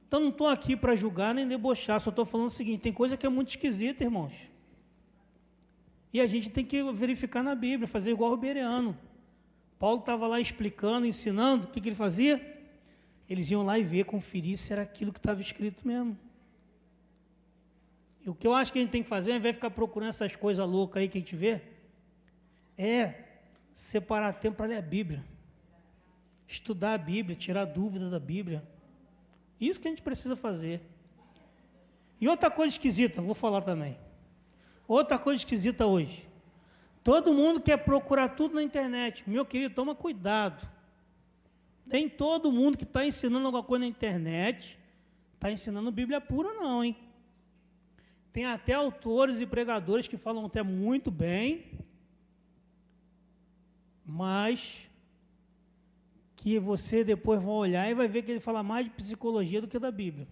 Então não estou aqui para julgar nem debochar, só estou falando o seguinte, tem coisa que é muito esquisita, irmãos. E a gente tem que verificar na Bíblia, fazer igual o Bereano. Paulo estava lá explicando, ensinando, o que ele fazia? Eles iam lá e ver, conferir se era aquilo que estava escrito mesmo. E o que eu acho que a gente tem que fazer, ao invés de ficar procurando essas coisas loucas aí que a gente vê, é separar tempo para ler a Bíblia. Estudar a Bíblia, tirar dúvida da Bíblia. Isso que a gente precisa fazer. E outra coisa esquisita, vou falar também. Outra coisa esquisita hoje. Todo mundo quer procurar tudo na internet. Meu querido, toma cuidado. Nem todo mundo que está ensinando alguma coisa na internet está ensinando Bíblia pura, não, hein? Tem até autores e pregadores que falam até muito bem, mas que você depois vai olhar e vai ver que ele fala mais de psicologia do que da Bíblia.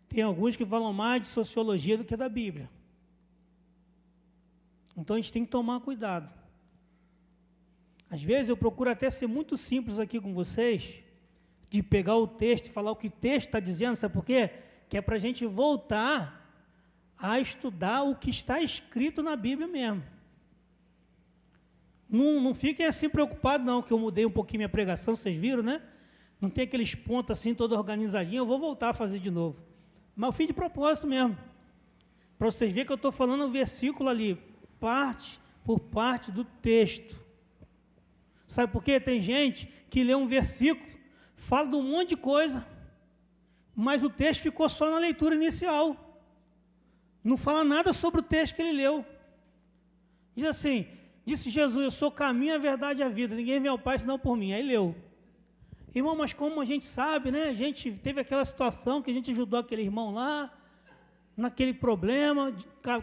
Tem alguns que falam mais de sociologia do que da Bíblia. Então a gente tem que tomar cuidado. Às vezes eu procuro até ser muito simples aqui com vocês, de pegar o texto e falar o que o texto está dizendo, sabe por quê? Que é para a gente voltar a estudar o que está escrito na Bíblia mesmo. Não fiquem assim preocupados não, que eu mudei um pouquinho minha pregação, vocês viram, né? Não tem aqueles pontos assim, todo organizadinho, eu vou voltar a fazer de novo. Mas eu fiz de propósito mesmo. Para vocês verem que eu estou falando o versículo ali, parte por parte do texto. Sabe por quê? Tem gente que lê um versículo, fala de um monte de coisa, mas o texto ficou só na leitura inicial. Não fala nada sobre o texto que ele leu. Diz assim, disse Jesus, eu sou o caminho, a verdade e a vida, ninguém vem ao Pai senão por mim. Aí leu. Irmão, mas como a gente sabe, né? A gente teve aquela situação que a gente ajudou aquele irmão lá, naquele problema,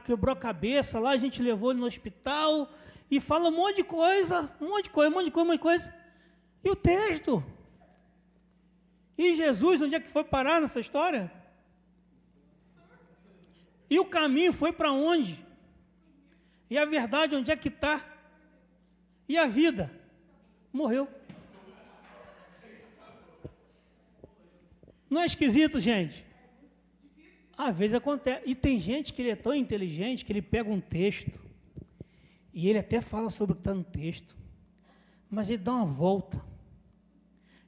quebrou a cabeça lá, a gente levou ele no hospital, e fala um monte de coisa. E o texto? E Jesus, onde é que foi parar nessa história? E o caminho foi para onde? E a verdade, onde é que está? E a vida? Morreu. Não é esquisito, gente? Às vezes acontece. E tem gente que ele é tão inteligente que ele pega um texto e ele até fala sobre o que está no texto, mas ele dá uma volta.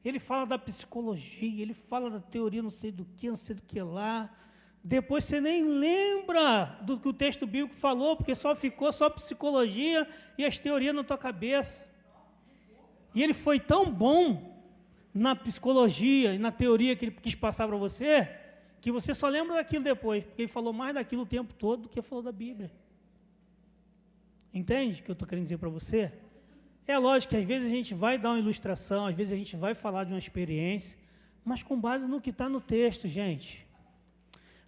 Ele fala da psicologia, ele fala da teoria não sei do que lá. Depois você nem lembra do que o texto bíblico falou, porque só ficou só psicologia e as teorias na tua cabeça. E ele foi tão bom na psicologia e na teoria que ele quis passar para você, que você só lembra daquilo depois, porque ele falou mais daquilo o tempo todo do que falou da Bíblia. Entende o que eu estou querendo dizer para você? É lógico que às vezes a gente vai dar uma ilustração, às vezes a gente vai falar de uma experiência, mas com base no que está no texto, gente.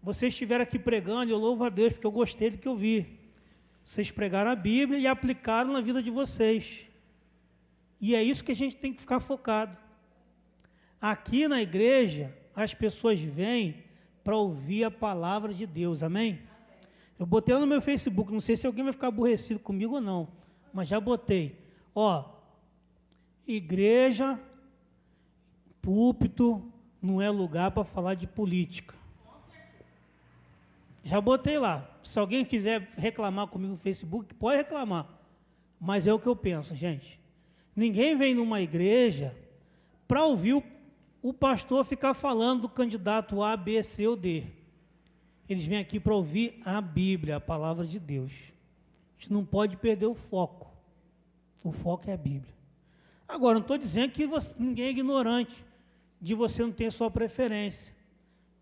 Vocês estiveram aqui pregando, eu louvo a Deus, porque eu gostei do que eu vi. Vocês pregaram a Bíblia e aplicaram na vida de vocês. E é isso que a gente tem que ficar focado. Aqui na igreja, as pessoas vêm para ouvir a palavra de Deus, amém? Eu botei lá no meu Facebook, não sei se alguém vai ficar aborrecido comigo ou não, mas já botei. Ó, igreja, púlpito, não é lugar para falar de política. Já botei lá. Se alguém quiser reclamar comigo no Facebook, pode reclamar. Mas é o que eu penso, gente. Ninguém vem numa igreja para ouvir o pastor ficar falando do candidato A, B, C ou D. Eles vêm aqui para ouvir a Bíblia, a palavra de Deus. A gente não pode perder o foco. O foco é a Bíblia. Agora, não estou dizendo que ninguém é ignorante, de você não ter sua preferência.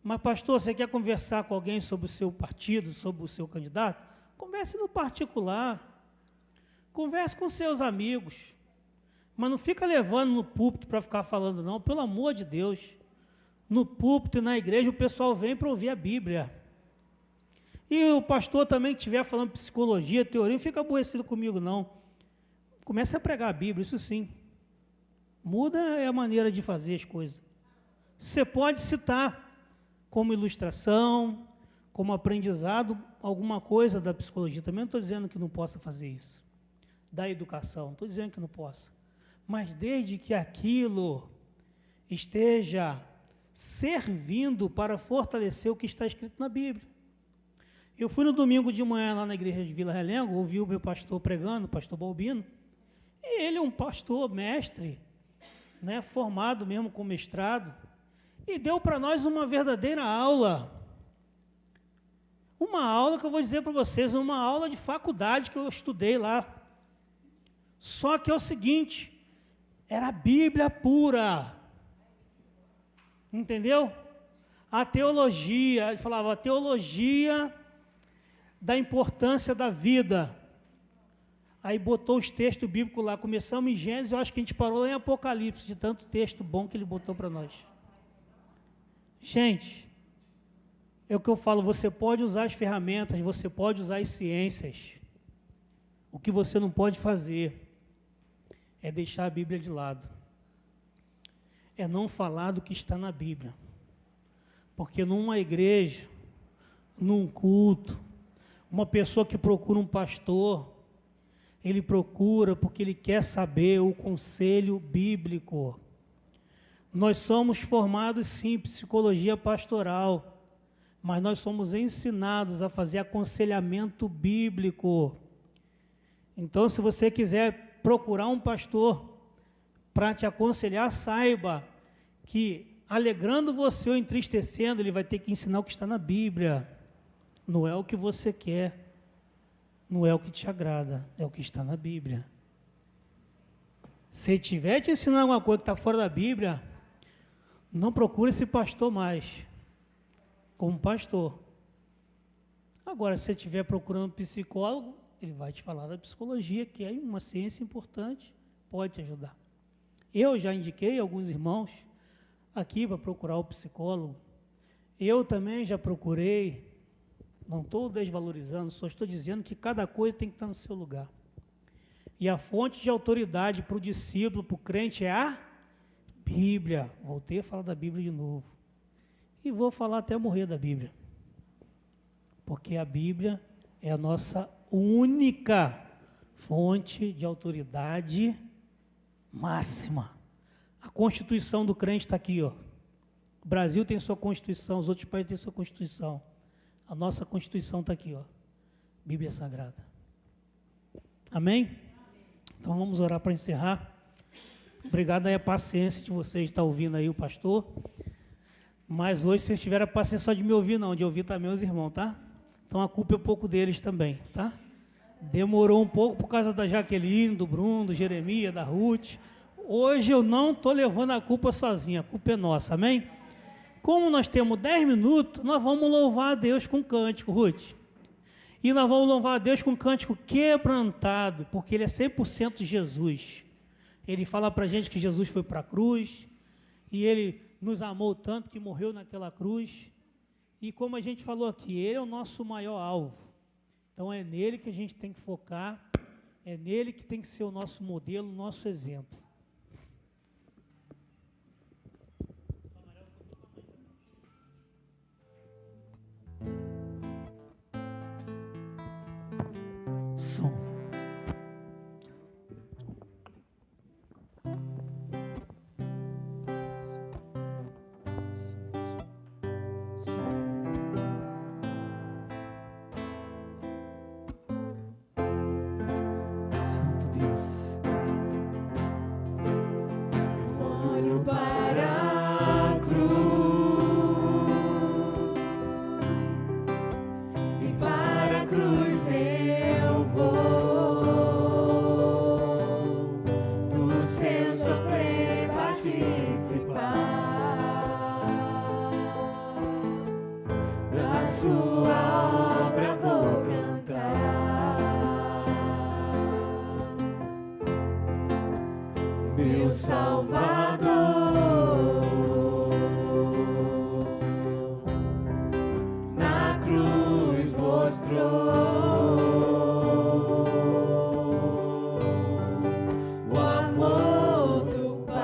Mas, pastor, você quer conversar com alguém sobre o seu partido, sobre o seu candidato? Converse no particular. Converse com seus amigos. Mas não fica levando no púlpito para ficar falando, não. Pelo amor de Deus. No púlpito e na igreja o pessoal vem para ouvir a Bíblia. E o pastor também que estiver falando psicologia, teoria, não fica aborrecido comigo, não. Comece a pregar a Bíblia, isso sim. Muda a maneira de fazer as coisas. Você pode citar como ilustração, como aprendizado, alguma coisa da psicologia. Também não estou dizendo que não possa fazer isso. Da educação, não estou dizendo que não possa. Mas desde que aquilo esteja servindo para fortalecer o que está escrito na Bíblia. Eu fui no domingo de manhã lá na igreja de Vila Relengo, ouvi o meu pastor pregando, o pastor Balbino, e ele é um pastor mestre, né, formado mesmo com mestrado, e deu para nós uma verdadeira aula. Uma aula que eu vou dizer para vocês, uma aula de faculdade que eu estudei lá. Só que é o seguinte, era Bíblia pura. Entendeu? A teologia, ele falava a teologia da importância da vida. Aí botou os textos bíblicos lá, começamos em Gênesis, eu acho que a gente parou em Apocalipse, de tanto texto bom que ele botou para nós. Gente, é o que eu falo, você pode usar as ferramentas, você pode usar as ciências. O que você não pode fazer é deixar a Bíblia de lado. É não falar do que está na Bíblia. Porque numa igreja, num culto, uma pessoa que procura um pastor, ele procura porque ele quer saber o conselho bíblico. Nós somos formados, sim, em psicologia pastoral, mas nós somos ensinados a fazer aconselhamento bíblico. Então, se você quiser procurar um pastor para te aconselhar, saiba que, alegrando você ou entristecendo, ele vai ter que ensinar o que está na Bíblia. Não é o que você quer, não é o que te agrada, é o que está na Bíblia. Se ele estiver te ensinando alguma coisa que está fora da Bíblia, não procure esse pastor mais, como pastor. Agora, se você estiver procurando um psicólogo, ele vai te falar da psicologia, que é uma ciência importante, pode te ajudar. Eu já indiquei alguns irmãos aqui para procurar o psicólogo. Eu também já procurei, não estou desvalorizando, só estou dizendo que cada coisa tem que estar no seu lugar. E a fonte de autoridade para o discípulo, para o crente, é a Bíblia. Voltei a falar da Bíblia de novo. E vou falar até morrer da Bíblia. Porque a Bíblia é a nossa única fonte de autoridade máxima. A Constituição do crente está aqui, ó. O Brasil tem sua Constituição, os outros países têm sua Constituição. A nossa Constituição está aqui, ó. Bíblia Sagrada. Amém? Então vamos orar para encerrar. Obrigado aí a paciência de vocês estar ouvindo aí o pastor. Mas hoje vocês tiveram a paciência só de me ouvir, não, de ouvir também os irmãos, tá? Então a culpa é um pouco deles também, tá? Demorou um pouco por causa da Jaqueline, do Bruno, do Jeremias, da Ruth. Hoje eu não estou levando a culpa sozinho, a culpa é nossa, amém? Como nós temos 10 minutos, nós vamos louvar a Deus com cântico, Ruth. E nós vamos louvar a Deus com cântico quebrantado, porque Ele é 100% Jesus. Ele fala para a gente que Jesus foi para a cruz, e Ele nos amou tanto que morreu naquela cruz. E como a gente falou aqui, Ele é o nosso maior alvo. Então é nele que a gente tem que focar, é nele que tem que ser o nosso modelo, o nosso exemplo. Som. Santo Deus. na cruz mostrou o amor do Pai,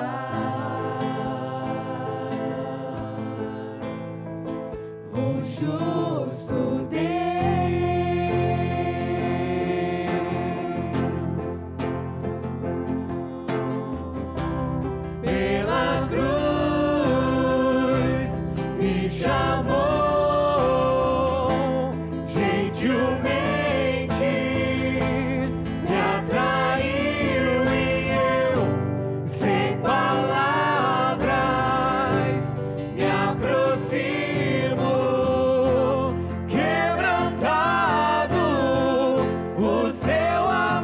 o justo Deus. Pela cruz me chamou, gentilmente me atraiu e eu, sem palavras, me aproximo, quebrantado o seu amor.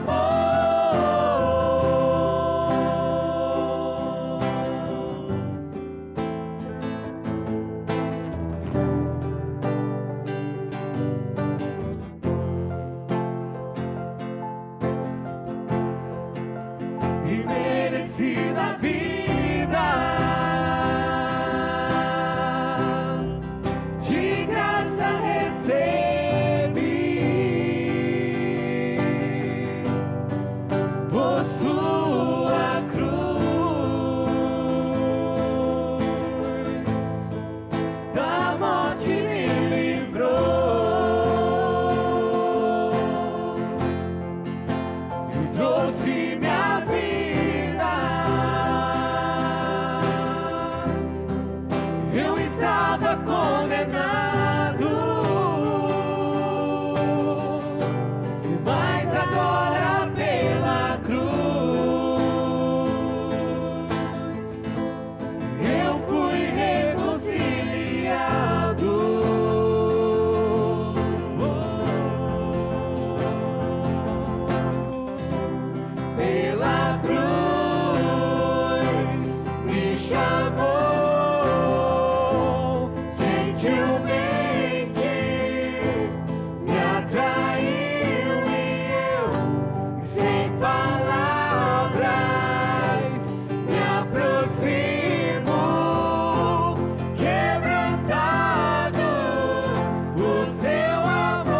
Imerecida vida, de graça recebi, por sua cruz, da morte me livrou e trouxe minha vida. Eu estava condenado, mas agora pela cruz eu fui reconciliado. Pela cruz me chamou, gentilmente me atraiu e eu, sem palavras, me aproximo, quebrantado por seu amor.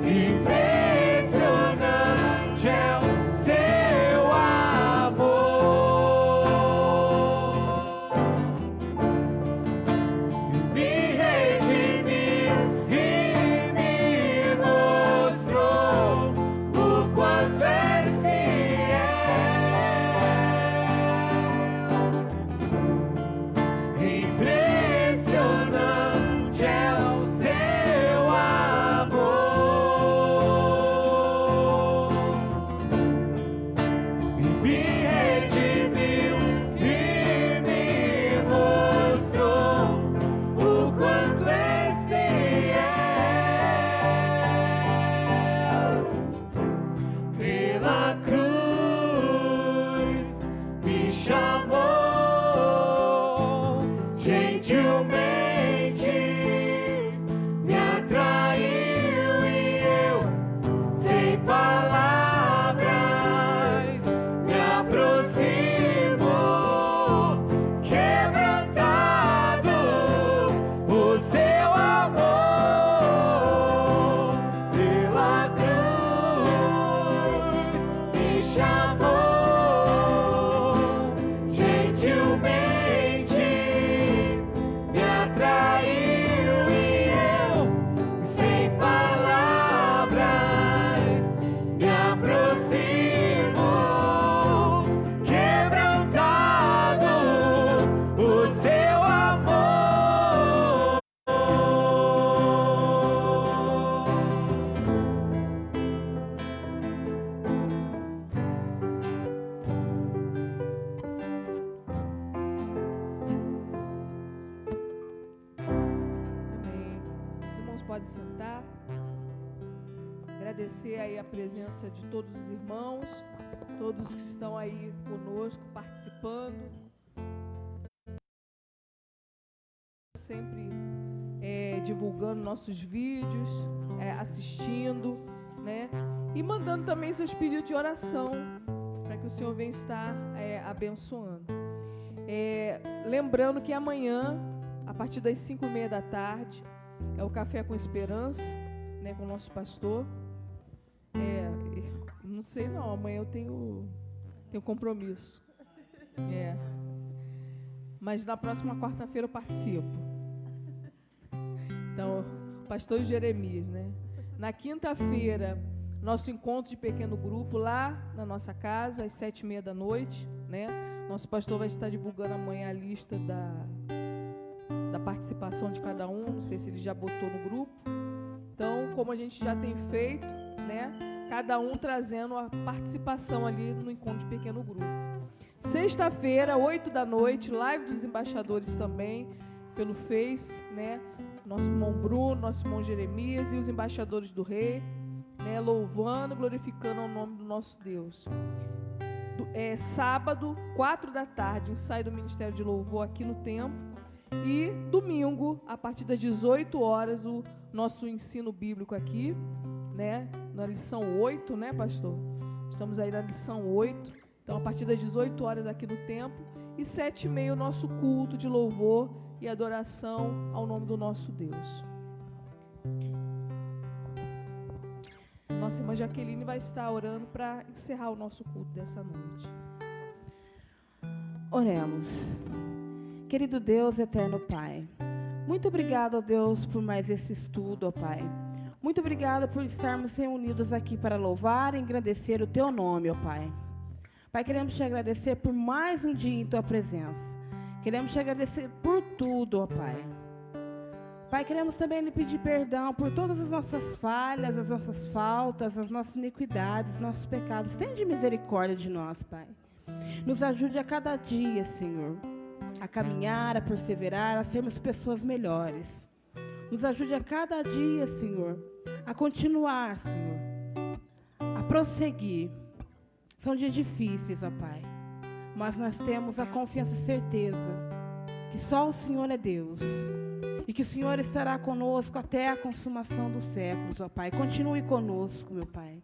Impressionante é o seu amor, me redimiu e me mostrou o quanto és fiel. Impressionante é o seu amor, me redimiu e me mostrou o quanto és fiel. Pela cruz me chamou, gentilmente me atraiu e eu, sem palavras, me aproximo, quebrantado por seu amor. Pela cruz me chamou, gentilmente me atraiu e eu, sem palavras, me aproximo, quebrantado por seu amor. Amém. Os irmãos podem sentar. Agradecer aí a presença de todos os irmãos, todos que estão aí conosco, participando. Sempre divulgando nossos vídeos, assistindo, né? E mandando também seus pedidos de oração, para que o Senhor venha estar abençoando. Lembrando que amanhã, a partir das 5:30 da tarde, é o Café com Esperança, né, com o nosso pastor. Não sei não, amanhã eu tenho compromisso. Mas na próxima quarta-feira eu participo. Então, pastor Jeremias, né? Na quinta-feira, nosso encontro de pequeno grupo lá na nossa casa, às 7:30 da noite, né? Nosso pastor vai estar divulgando amanhã a lista da participação de cada um. Não sei se ele já botou no grupo. Então, como a gente já tem feito, né? Cada um trazendo a participação ali no encontro de pequeno grupo. Sexta-feira, 8 da noite, live dos embaixadores também, pelo Face, né? Nosso irmão Bruno, nosso irmão Jeremias e os embaixadores do Rei, né? Louvando, glorificando o nome do nosso Deus. Sábado, 4 da tarde, ensaio do Ministério de Louvor aqui no templo. E domingo, a partir das 18 horas, o nosso ensino bíblico aqui, né? Na lição 8, né, pastor? Estamos aí na lição 8. Então, a partir das 18 horas aqui no templo. E 7:30 o nosso culto de louvor e adoração ao nome do nosso Deus. Nossa irmã Jaqueline vai estar orando para encerrar o nosso culto dessa noite. Oremos. Querido Deus, eterno Pai, muito obrigado, ó Deus, por mais esse estudo, ó Pai. Muito obrigado por estarmos reunidos aqui para louvar e engrandecer o Teu nome, ó Pai. Pai, queremos Te agradecer por mais um dia em Tua presença. Queremos Te agradecer por tudo, ó Pai. Pai, queremos também lhe pedir perdão por todas as nossas falhas, as nossas faltas, as nossas iniquidades, nossos pecados. Tende misericórdia de nós, Pai. Nos ajude a cada dia, Senhor, a caminhar, a perseverar, a sermos pessoas melhores. Nos ajude a cada dia, Senhor, a continuar, Senhor, a prosseguir. São dias difíceis, ó Pai, mas nós temos a confiança e certeza que só o Senhor é Deus e que o Senhor estará conosco até a consumação dos séculos, ó Pai. Continue conosco, meu Pai.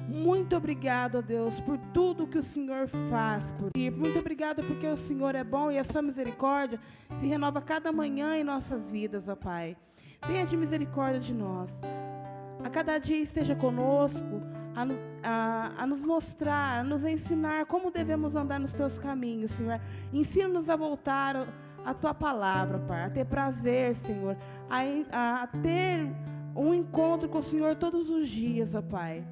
Muito obrigado, ó Deus, por tudo que o Senhor faz por ti. Muito obrigado porque o Senhor é bom e a sua misericórdia se renova cada manhã em nossas vidas, ó Pai. Tenha de misericórdia de nós. A cada dia esteja conosco, a nos mostrar, a nos ensinar como devemos andar nos teus caminhos, Senhor. Ensina-nos a voltar à tua palavra, Pai, a ter prazer, Senhor, a ter um encontro com o Senhor todos os dias, ó Pai.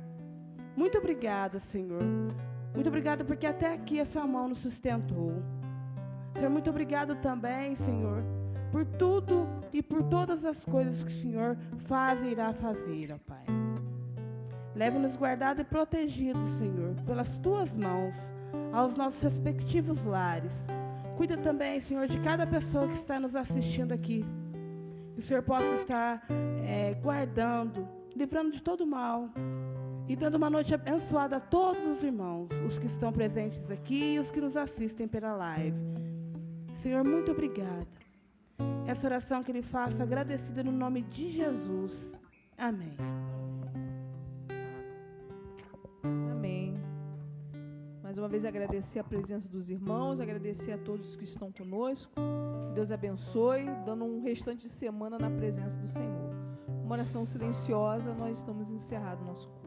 Muito obrigada, Senhor. Muito obrigada porque até aqui a sua mão nos sustentou. Senhor, muito obrigado também, Senhor, por tudo e por todas as coisas que o Senhor faz e irá fazer, ó Pai. Leve-nos guardados e protegidos, Senhor, pelas tuas mãos, aos nossos respectivos lares. Cuida também, Senhor, de cada pessoa que está nos assistindo aqui. Que o Senhor possa estar guardando, livrando de todo mal e dando uma noite abençoada a todos os irmãos, os que estão presentes aqui e os que nos assistem pela live. Senhor, muito obrigada. Essa oração que Ele faça agradecida no nome de Jesus. Amém. Amém. Mais uma vez agradecer a presença dos irmãos, agradecer a todos que estão conosco. Que Deus abençoe, dando um restante de semana na presença do Senhor. Uma oração silenciosa, nós estamos encerrando nosso culto.